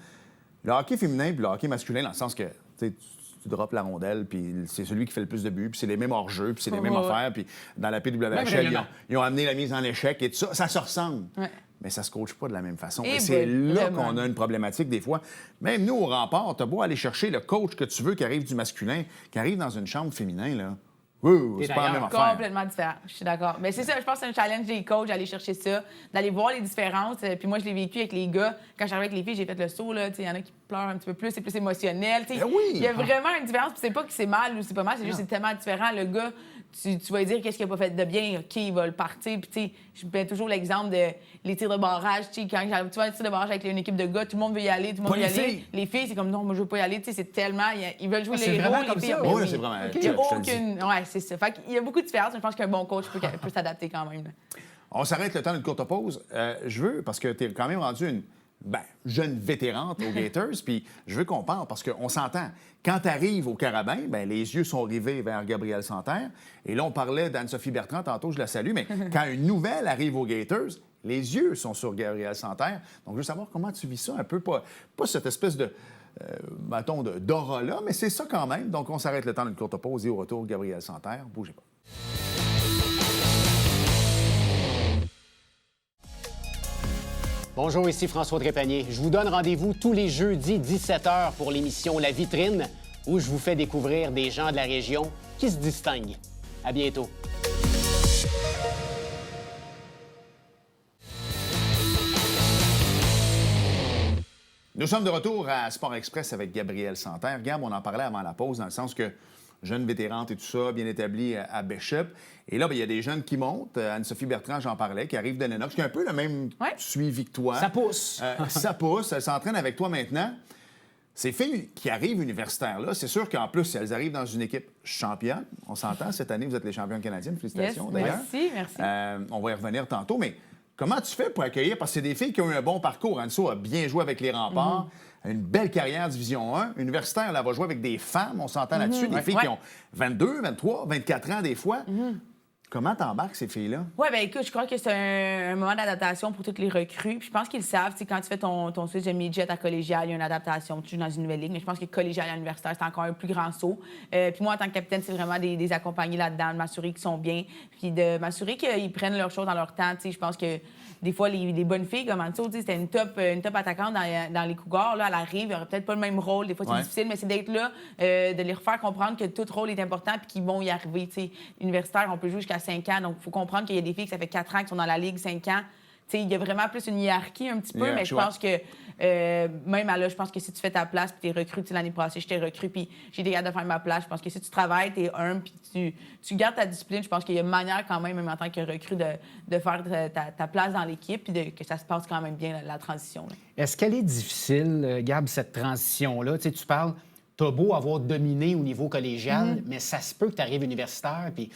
Le hockey féminin puis le hockey masculin, dans le sens que tu droppes la rondelle, puis c'est celui qui fait le plus de buts, puis c'est les mêmes hors-jeux, puis c'est les mêmes affaires. Puis dans la PWHL, ils ont amené la mise en échec et tout ça. Ça se ressemble. Mais ça se coach pas de la même façon. Et c'est là qu'on a une problématique des fois. Même nous, au Rempart, t'as beau aller chercher le coach que tu veux qui arrive du masculin, qui arrive dans une chambre féminin, là. C'est pas la même affaire. Complètement différent, je suis d'accord. Mais c'est ça, je pense que c'est un challenge des coachs d'aller chercher ça, d'aller voir les différences. Puis moi, je l'ai vécu avec les gars. Quand j'arrive avec les filles, j'ai fait le saut. Il y en a qui pleurent un petit peu plus, c'est plus émotionnel. Il y a vraiment une différence. Puis c'est pas que c'est mal ou c'est pas mal, c'est juste que c'est tellement différent. Le gars, tu vas dire qu'est-ce qu'il n'a pas fait de bien, OK, il va le partir. Puis, tu sais, je mets toujours l'exemple de les tirs de barrage. Tu sais, quand tu vas un tir de barrage avec une équipe de gars, tout le monde veut y aller, tout le monde veut y aller. Les filles, c'est comme non, moi, je veux pas y aller. Tu sais, c'est tellement. Ils veulent jouer les héros, les filles. Oui, c'est vraiment. Il n'y a aucune. Ouais, c'est ça. Fait qu'il y a beaucoup de différences, mais je pense qu'un bon coach peut s'adapter quand même. Là. On s'arrête le temps d'une courte pause. Je veux, parce que tu es quand même rendu une jeune vétérante aux Gators, puis je veux qu'on parle, parce qu'on s'entend. Quand tu arrives au Carabin, les yeux sont rivés vers Gabrielle Santerre. Et là, on parlait d'Anne-Sophie Bertrand, tantôt, je la salue, mais quand une nouvelle arrive aux Gators, les yeux sont sur Gabrielle Santerre. Donc, je veux savoir comment tu vis ça un peu, pas cette espèce de, mettons, d'aura-là, mais c'est ça quand même. Donc, on s'arrête le temps d'une courte pause et au retour, Gabrielle Santerre. Bougez pas. Bonjour, ici François Trépanier. Je vous donne rendez-vous tous les jeudis 17h pour l'émission La Vitrine, où je vous fais découvrir des gens de la région qui se distinguent. À bientôt. Nous sommes de retour à Sport Express avec Gabrielle Santerre. Gab, on en parlait avant la pause, dans le sens que jeune vétérante et tout ça, bien établie à Bishop. Et là, il y a des jeunes qui montent. Anne-Sophie Bertrand, j'en parlais, qui arrive de Lennox, qui a un peu le même suivi que toi. Ça pousse. Ça pousse. Elle s'entraîne avec toi maintenant. Ces filles qui arrivent universitaires, là, c'est sûr qu'en plus, si elles arrivent dans une équipe championne, on s'entend, cette année, vous êtes les championnes canadiennes. Félicitations, d'ailleurs. Merci. On va y revenir tantôt, mais comment tu fais pour accueillir? Parce que c'est des filles qui ont eu un bon parcours. Anso a bien joué avec les Remparts. Une belle carrière Division 1. Universitaire, elle va jouer avec des femmes, on s'entend là-dessus. Des filles qui ont 22, 23, 24 ans des fois. Comment t'embarques ces filles-là? Oui, bien écoute, je crois que c'est un moment d'adaptation pour toutes les recrues. Puis je pense qu'ils savent, quand tu fais ton switch de midget à collégial, il y a une adaptation. Tu joues dans une nouvelle ligue, mais je pense que collégial à universitaire, c'est encore un plus grand saut. Puis moi, en tant que capitaine, c'est vraiment des accompagnés là-dedans, de m'assurer qu'ils sont bien, puis de m'assurer qu'ils prennent leurs choses dans leur temps. Je pense que des fois, les bonnes filles, comme Anso, c'était une top attaquante dans les Cougars. Là, elle arrive, elle n'aurait peut-être pas le même rôle. Des fois, c'est difficile, mais c'est d'être là, de les refaire comprendre que tout rôle est important puis qu'ils vont y arriver. T'sais, universitaire, on peut jouer jusqu'à 5 ans. Donc, il faut comprendre qu'il y a des filles que ça fait 4 ans qui sont dans la Ligue, 5 ans. Il y a vraiment plus une hiérarchie un petit peu, mais je pense que même à là, je pense que si tu fais ta place puis tu es recru, l'année passée, j'étais recru puis j'ai été capable de faire ma place. Je pense que si tu travailles, tu es humble puis tu gardes ta discipline, je pense qu'il y a une manière quand même en tant que recru, de faire ta place dans l'équipe puis que ça se passe quand même bien, la transition. Là. Est-ce qu'elle est difficile, Gab, cette transition-là? Tu parles, t'as beau avoir dominé au niveau collégial, mais ça se peut que tu arrives universitaire puis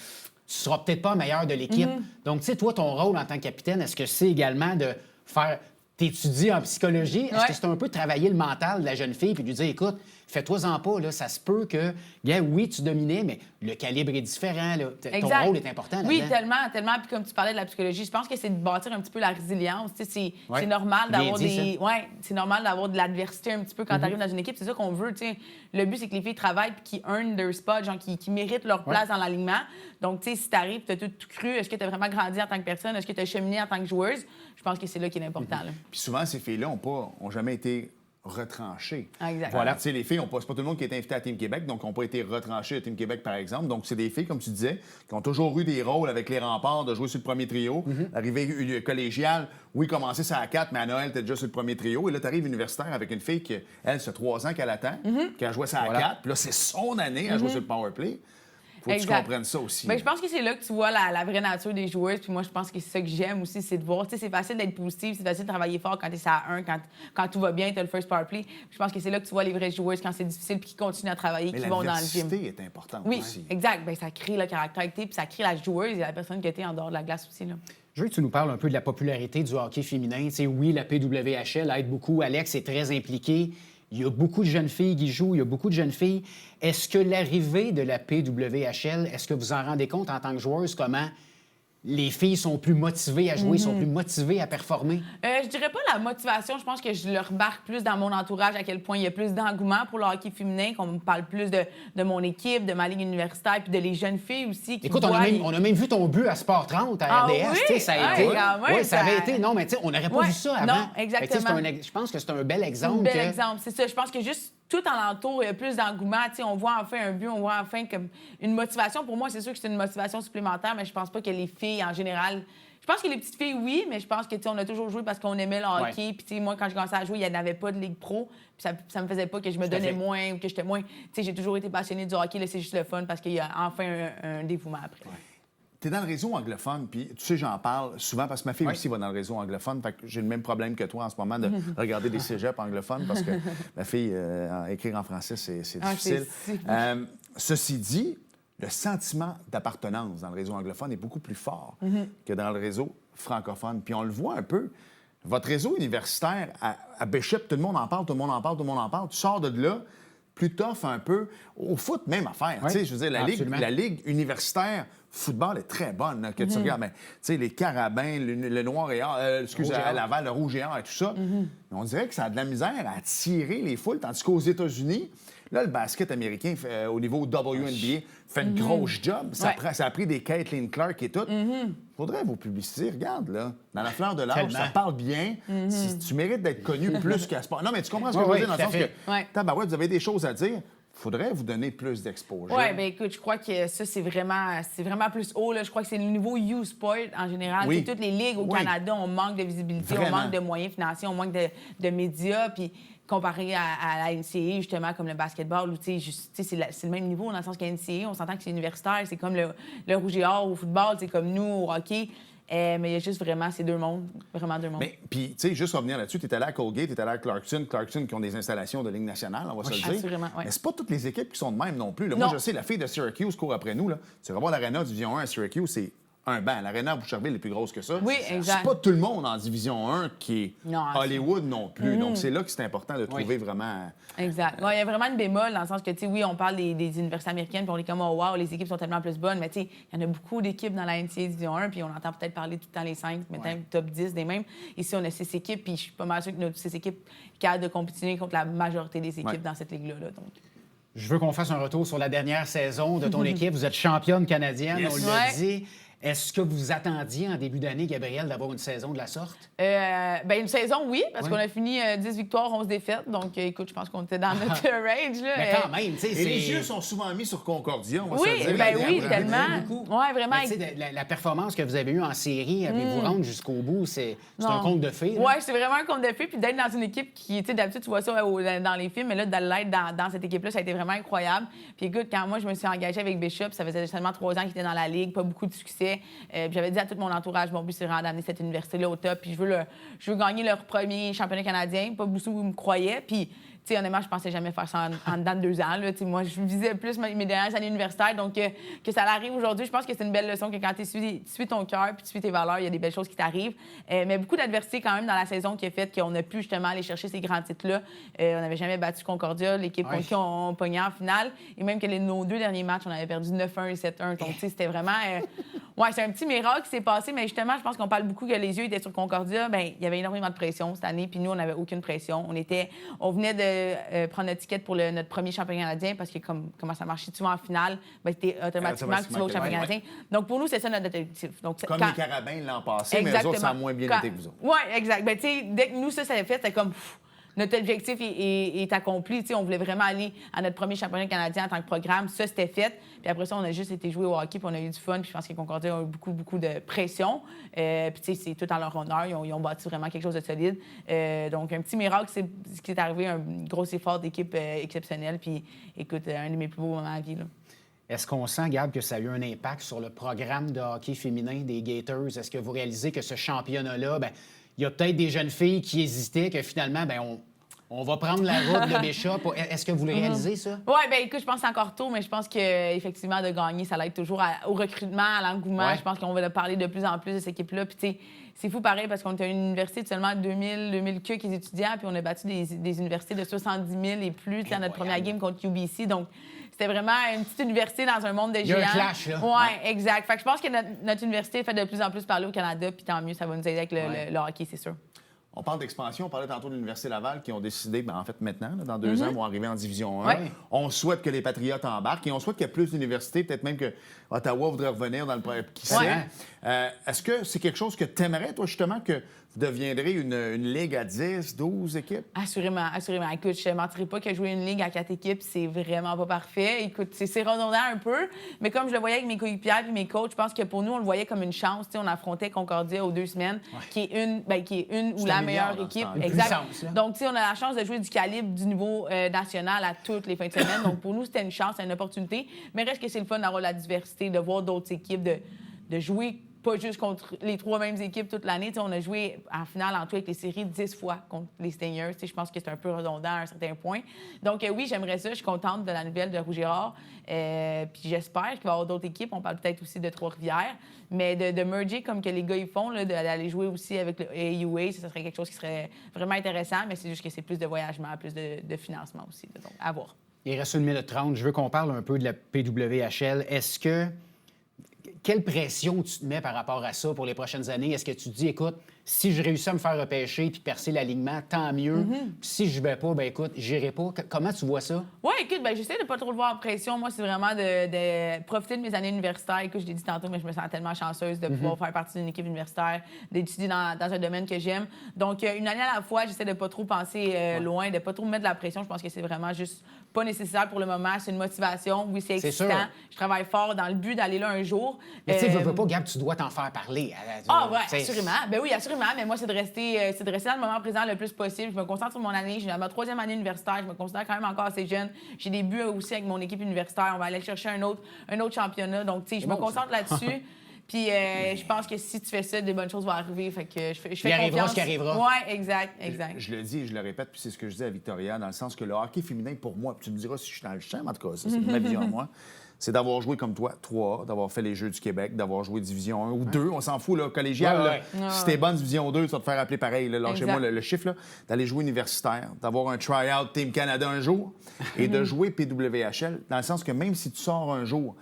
tu seras peut-être pas meilleur de l'équipe. Donc, tu sais, toi, ton rôle en tant que capitaine, est-ce que c'est également de faire... T'étudies en psychologie, est-ce que c'est un peu de travailler le mental de la jeune fille puis de lui dire, écoute, fais-toi-en pas, là, ça se peut que, oui, tu dominais, mais le calibre est différent, là. Ton rôle est important là-dedans. Oui, tellement. Puis comme tu parlais de la psychologie, je pense que c'est de bâtir un petit peu la résilience. C'est normal d'avoir c'est normal d'avoir de l'adversité un petit peu quand tu arrives dans une équipe. C'est ça qu'on veut. T'sais. Le but, c'est que les filles travaillent puis qu'ils earn their spot, genre qui méritent leur place dans l'alignement. Donc, tu sais, si tu arrives, tu as tout cru, est-ce que tu as vraiment grandi en tant que personne? Est-ce que tu as cheminé en tant que joueuse? Je pense que c'est là qui est important. Là. Puis souvent, ces filles-là n'ont jamais été retranchées. Exact. Voilà. Tu sais, les filles, c'est pas tout le monde qui est invité à Team Québec, donc n'ont pas été retranchées à Team Québec, par exemple. Donc, c'est des filles, comme tu disais, qui ont toujours eu des rôles avec les Remparts, de jouer sur le premier trio. Arriver collégiale, oui, commencer ça à 4, mais à Noël, t'es déjà sur le premier trio. Et là, tu arrives universitaire avec une fille qui, elle, ça fait 3 ans qu'elle attend, qui a joué ça à 4. Puis là, c'est son année à jouer sur le powerplay. Faut que tu comprennes ça aussi. Bien, je pense que c'est là que tu vois la vraie nature des joueuses. Puis moi, je pense que c'est ça que j'aime aussi, c'est de voir. Tu sais, c'est facile d'être positif, c'est facile de travailler fort quand tu es à 1, quand tout va bien, tu as le first power play. Je pense que c'est là que tu vois les vraies joueuses quand c'est difficile puis qui continuent à travailler, qui vont dans le gym. Mais est importante aussi. Oui, exact. Bien, ça crée le caractère, puis ça crée la joueuse et la personne qui était en dehors de la glace aussi. Là. Je veux que tu nous parles un peu de la popularité du hockey féminin. Tu sais, oui, la PWHL aide beaucoup. Alex est très impliqué. Il y a beaucoup de jeunes filles qui jouent, il y a beaucoup de jeunes filles. Est-ce que l'arrivée de la PWHL, est-ce que vous en rendez compte en tant que joueuse, comment les filles sont plus motivées à jouer, sont plus motivées à performer? Je dirais pas la motivation. Je pense que je le remarque plus dans mon entourage à quel point il y a plus d'engouement pour le hockey féminin, qu'on me parle plus de mon équipe, de ma ligue universitaire, puis de les jeunes filles aussi. Qui écoute, on a même vu ton but à Sport 30 à RDS. Oui? Ça a été. Oui, ça avait été. Non, mais tu sais, on n'aurait pas vu ça avant. Non, exactement. Je pense que c'est un bel exemple. Un bel exemple, c'est ça. Je pense que juste tout alentour, il y a plus d'engouement. On voit enfin un but, on voit enfin comme une motivation. Pour moi, c'est sûr que c'est une motivation supplémentaire, mais je pense pas que les filles, en général, Je pense que les petites filles, oui, mais je pense que on a toujours joué parce qu'on aimait le hockey. Puis moi, quand je commençais à jouer, il n'y en avait pas de ligue pro. Puis ça me faisait pas que je me donnais moins ou que j'étais moins. J'ai toujours été passionnée du hockey. Là, c'est juste le fun parce qu'il y a enfin un dévouement après. Ouais. Tu es dans le réseau anglophone, puis tu sais, j'en parle souvent parce que ma fille aussi va dans le réseau anglophone. Fait que j'ai le même problème que toi en ce moment de regarder des cégeps anglophones parce que ma fille, écrire en français, c'est difficile. Ceci dit, le sentiment d'appartenance dans le réseau anglophone est beaucoup plus fort que dans le réseau francophone. Puis on le voit un peu. Votre réseau universitaire à Bishop, tout le monde en parle, tout le monde en parle, tout le monde en parle. Tu sors de là, plus tough un peu. Au foot, même affaire. Oui, je veux dire, la ligue universitaire football est très bonne. Là, que tu regardes, les Carabins, le Noir et Or, à Laval, le Rouge et Or et tout ça. On dirait que ça a de la misère à attirer les foules, tandis qu'aux États-Unis, là, le basket américain, au niveau WNBA, fait une grosse job. Ça a pris des Caitlin Clark et tout. Faudrait vous publiciter. Regarde, là, dans la fleur de l'âge, ça parle bien. Si tu mérites d'être connu plus qu'à sport. Non, mais tu comprends ce que je veux dire, dans le sens que, vous avez des choses à dire. Faudrait vous donner plus d'exposure. Oui, bien écoute, je crois que ça, c'est vraiment plus haut. Là. Je crois que c'est le niveau U-Sport en général. Oui. Toutes les ligues au Canada, on manque de visibilité, on manque de moyens financiers, on manque de médias. Puis comparé à la NCAA, justement, comme le basketball, où c'est le même niveau dans le sens qu'à NCAA, on s'entend que c'est universitaire, c'est comme le Rouge et Or au football, c'est comme nous au hockey. Mais il y a juste vraiment ces deux mondes, vraiment deux mondes. Mais puis, tu sais, juste revenir là-dessus, tu es allé à Colgate, tu es allé à Clarkson qui ont des installations de Ligue nationale, on va se le dire. Assurément, oui. Mais c'est pas toutes les équipes qui sont de même non plus. Là. Moi, je sais, la fille de Syracuse court après nous. Là. Tu vas voir l'Arena Division 1 à Syracuse, c'est un banc. L'Arena à Boucherville est plus grosse que ça. Oui, exact. C'est pas tout le monde en Division 1 qui est Hollywood non plus. Donc, c'est là que c'est important de trouver vraiment... Exact. Il y a vraiment une bémol dans le sens que, tu sais, oui, on parle des universités américaines, puis on est comme, oh, wow, les équipes sont tellement plus bonnes, mais tu sais, il y en a beaucoup d'équipes dans la NCAA Division 1, puis on entend peut-être parler tout le temps les 5, maintenant top 10 des mêmes. Ici, on a 6 équipes, puis je suis pas mal sûre que nos 6 équipes capables de compétir contre la majorité des équipes dans cette ligue-là. Là, donc. Je veux qu'on fasse un retour sur la dernière saison de ton équipe. Vous êtes championne canadienne, on l'a dit. Est-ce que vous attendiez en début d'année, Gabrielle, d'avoir une saison de la sorte? Une saison, oui, parce qu'on a fini 10 victoires, 11 défaites. Donc, écoute, je pense qu'on était dans notre range. Là, mais quand même, tu sais, les yeux sont souvent mis sur Concordia, on va oui, se le dire. Oui, tellement. Oui, vraiment. La performance que vous avez eue en série, avec vous rendre jusqu'au bout, c'est un conte de fées. Oui, c'est vraiment un conte de fées. Puis d'être dans une équipe qui, tu sais, d'habitude, tu vois ça dans les films, mais là, de l'être dans cette équipe-là, ça a été vraiment incroyable. Puis écoute, quand moi, je me suis engagée avec Bishop, ça faisait seulement 3 ans qu'il était dans la ligue, pas beaucoup de succès. J'avais dit à tout mon entourage, mon but, c'est vraiment d'amener cette université-là au top. Puis je veux gagner leur premier championnat canadien. Pas beaucoup me croyaient. Puis, tu sais, honnêtement, je pensais jamais faire ça en dedans de 2 ans. Là. Moi, je visais plus mes dernières années universitaires. Donc, que ça arrive aujourd'hui, je pense que c'est une belle leçon que quand tu suis ton cœur puis tu suis tes valeurs, il y a des belles choses qui t'arrivent. Mais beaucoup d'adversité quand même dans la saison qui a fait qu'on a pu justement aller chercher ces grands titres-là. On n'avait jamais battu Concordia, l'équipe contre qui on pognait en finale. Et même que nos 2 derniers matchs, on avait perdu 9-1 et 7-1. Donc, tu sais, c'était vraiment... c'est un petit miracle qui s'est passé. Mais justement, je pense qu'on parle beaucoup que les yeux étaient sur Concordia. Bien, il y avait énormément de pression cette année. Puis nous, on n'avait aucune pression. On venait de prendre notre ticket pour notre premier championnat canadien parce que comment ça marchait, tu vas en finale, c'était automatiquement que tu vas au championnat canadien. Donc pour nous, c'est ça notre objectif. Donc, comme les Carabins l'an passé, mais eux autres, ça a moins bien été que vous autres. Oui, exact. Ben, tu sais, dès que nous, ça s'est fait, c'était comme... notre objectif est accompli. T'sais, on voulait vraiment aller à notre premier championnat canadien en tant que programme. Ça, c'était fait. Puis après ça, on a juste été jouer au hockey, puis on a eu du fun. Puis je pense que Concordia a eu beaucoup, beaucoup de pression. Puis tu sais, c'est tout en leur honneur. Ils ont bâti vraiment quelque chose de solide. Donc, un petit miracle, c'est ce qui est arrivé, un gros effort d'équipe exceptionnel. Puis écoute, un de mes plus beaux moments à vie, là. Est-ce qu'on sent, Gab, que ça a eu un impact sur le programme de hockey féminin des Gators? Est-ce que vous réalisez que ce championnat-là, il y a peut-être des jeunes filles qui hésitaient, que finalement, on va prendre la route de Bishop. Est-ce que vous le réalisez, ça? Oui, bien écoute, je pense que c'est encore tôt, mais je pense qu'effectivement, de gagner, ça l'aide toujours au recrutement, à l'engouement. Ouais. Je pense qu'on va parler de plus en plus de cette équipe-là. Puis, tu sais, c'est fou pareil parce qu'on était à une université de seulement 2000 qui est étudiants, puis on a battu des universités de 70 000 et plus dans notre première game contre UBC. Donc, c'était vraiment une petite université dans un monde de géants. Il y a un clash, là. Oui, exact. Fait que je pense que notre université fait de plus en plus parler au Canada, puis tant mieux, ça va nous aider avec le hockey, c'est sûr. On parle d'expansion, on parlait tantôt de l'Université Laval qui ont décidé, en fait maintenant, là, dans 2 ans, vont arriver en Division 1. Ouais. On souhaite que les Patriotes embarquent et on souhaite qu'il y ait plus d'universités, peut-être même que Ottawa voudrait revenir dans le qui sait. Ouais. Est-ce que c'est quelque chose que tu aimerais, toi, justement, que vous deviendrez une ligue à 10, 12 équipes? Assurément, assurément. Écoute, je ne mentirais pas que jouer une ligue à 4 équipes, c'est vraiment pas parfait. Écoute, c'est redondant un peu, mais comme je le voyais avec mes coéquipiers et mes coachs, je pense que pour nous, on le voyait comme une chance. T'sais, on affrontait Concordia aux 2 semaines, qui est une ou la meilleure équipe. Exact. Donc, tu sais, on a la chance de jouer du calibre du niveau national à toutes les fins de semaine. Donc, pour nous, c'était une chance, une opportunité. Mais reste que c'est le fun d'avoir la diversité, de voir d'autres équipes, de jouer pas juste contre les 3 mêmes équipes toute l'année. T'sais, on a joué en finale en tout avec les séries 10 fois contre les Stingers. Je pense que c'est un peu redondant à un certain point. Donc, oui, j'aimerais ça. Je suis contente de la nouvelle de Rouge et Or. Puis j'espère qu'il va y avoir d'autres équipes. On parle peut-être aussi de Trois-Rivières. Mais de merger comme que les gars ils font, d'aller jouer aussi avec le AUA, ça serait quelque chose qui serait vraiment intéressant. Mais c'est juste que c'est plus de voyagement, plus de financement aussi. Donc, à voir. Il reste 1 minute 30. Je veux qu'on parle un peu de la PWHL. Quelle pression tu te mets par rapport à ça pour les prochaines années? Est-ce que tu te dis, écoute, si je réussis à me faire repêcher puis percer l'alignement, tant mieux. Si je vais pas, ben écoute, j'irai pas. Comment tu vois ça? Oui, écoute, j'essaie de pas trop le voir en pression. Moi, c'est vraiment de profiter de mes années universitaires. Écoute, je l'ai dit tantôt, mais je me sens tellement chanceuse de pouvoir faire partie d'une équipe universitaire, d'étudier dans un domaine que j'aime. Donc, une année à la fois, j'essaie de pas trop penser loin, de pas trop me mettre de la pression. Je pense que c'est vraiment juste pas nécessaire pour le moment. C'est une motivation. Oui, c'est excitant. Sûr. Je travaille fort dans le but d'aller là un jour. Mais tu sais, veux pas, Gab, tu dois t'en faire parler. Oui, assurément. Ben oui, assurément. Mais moi, c'est de rester dans le moment présent le plus possible. Je me concentre sur mon année. J'ai ma 3e année universitaire. Je me considère quand même encore assez jeune. J'ai des buts aussi avec mon équipe universitaire. On va aller chercher un autre championnat. Donc, tu sais, je me concentre là-dessus. Puis, je pense que si tu fais ça, des bonnes choses vont arriver. Fait que je fais confiance. Il arrivera ce qui arrivera. Oui, exact. Je le dis et je le répète, puis c'est ce que je dis à Victoria, dans le sens que le hockey féminin, pour moi, puis tu me diras si je suis dans le champ, en tout cas, ça, c'est ma vision à moi, c'est d'avoir joué comme toi, 3A, d'avoir fait les Jeux du Québec, d'avoir joué Division 1 ou 2, on s'en fout, là, collégial. Là, si t'es bonne Division 2, tu vas te faire appeler pareil. Là, lâchez-moi le chiffre, là, d'aller jouer universitaire, d'avoir un try-out Team Canada un jour et de jouer PWHL, dans le sens que même si tu sors un jour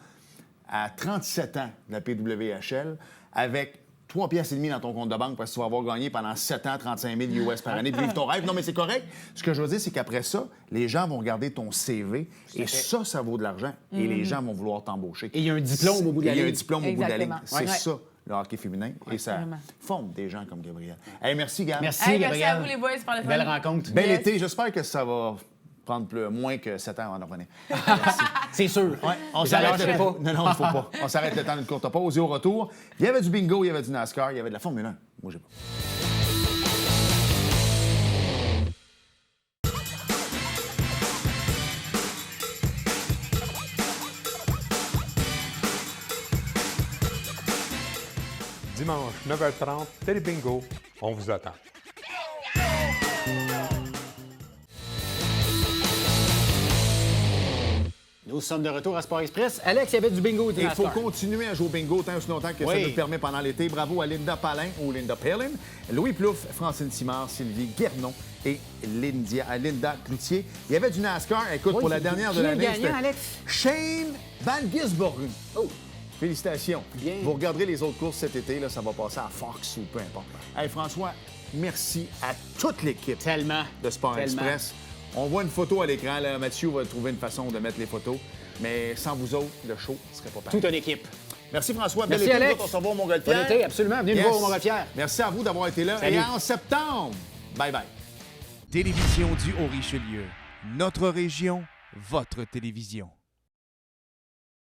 à 37 ans de la PWHL, avec 3 piastres et demi dans ton compte de banque parce que tu vas avoir gagné pendant 7 ans 35 000 US par année de vivre ton rêve. Non, mais c'est correct. Ce que je veux dire, c'est qu'après ça, les gens vont regarder ton CV et ça vaut de l'argent. Et les gens vont vouloir t'embaucher. Et il y a un diplôme au bout de la ligne. Il y a un diplôme au bout de la ligne. Exactement. C'est ça, le hockey féminin. Et ça forme des gens comme Gabriel. Hey, merci, Gab. Merci, Hey, Gabriel. merci à vous, les boys. C'est par le fun. Belle rencontre. Bel été. J'espère que ça va prendre moins que 7 ans avant d'en revenir. Merci. C'est sûr. Ouais, on s'arrête le pas. Non, il ne faut pas. On s'arrête le temps d'une courte pause. Et au retour, il y avait du bingo, il y avait du NASCAR, il y avait de la Formule 1. Moi, j'ai pas. Dimanche, 9h30, Télé Bingo. On vous attend. Nous sommes de retour à Sport Express. Alex, il y avait du bingo. Il faut continuer à jouer au bingo tant aussi longtemps que ça nous le permet pendant l'été. Bravo à Linda Palin ou Linda Palin, Louis Plouffe, Francine Simard, Sylvie Guernon et Linda Cloutier. Il y avait du NASCAR. Écoute, pour la dernière de l'année, c'était Shane Van Gisbergen. Oh! Félicitations. Bien. Vous regarderez les autres courses cet été, là, ça va passer à Fox ou peu importe. Hey, François, merci à toute l'équipe de Sport Express. On voit une photo à l'écran. Là. Mathieu va trouver une façon de mettre les photos. Mais sans vous autres, le show ne serait pas pareil. Toute une équipe. Merci François. Merci Bel été. Alex. On se revoit au Montgolfière. Bon été, absolument. Venez nous voir au Montgolfière. Merci à vous d'avoir été là. Salut. Et en septembre, bye-bye. Télévision du Haut-Richelieu. Notre région, votre télévision.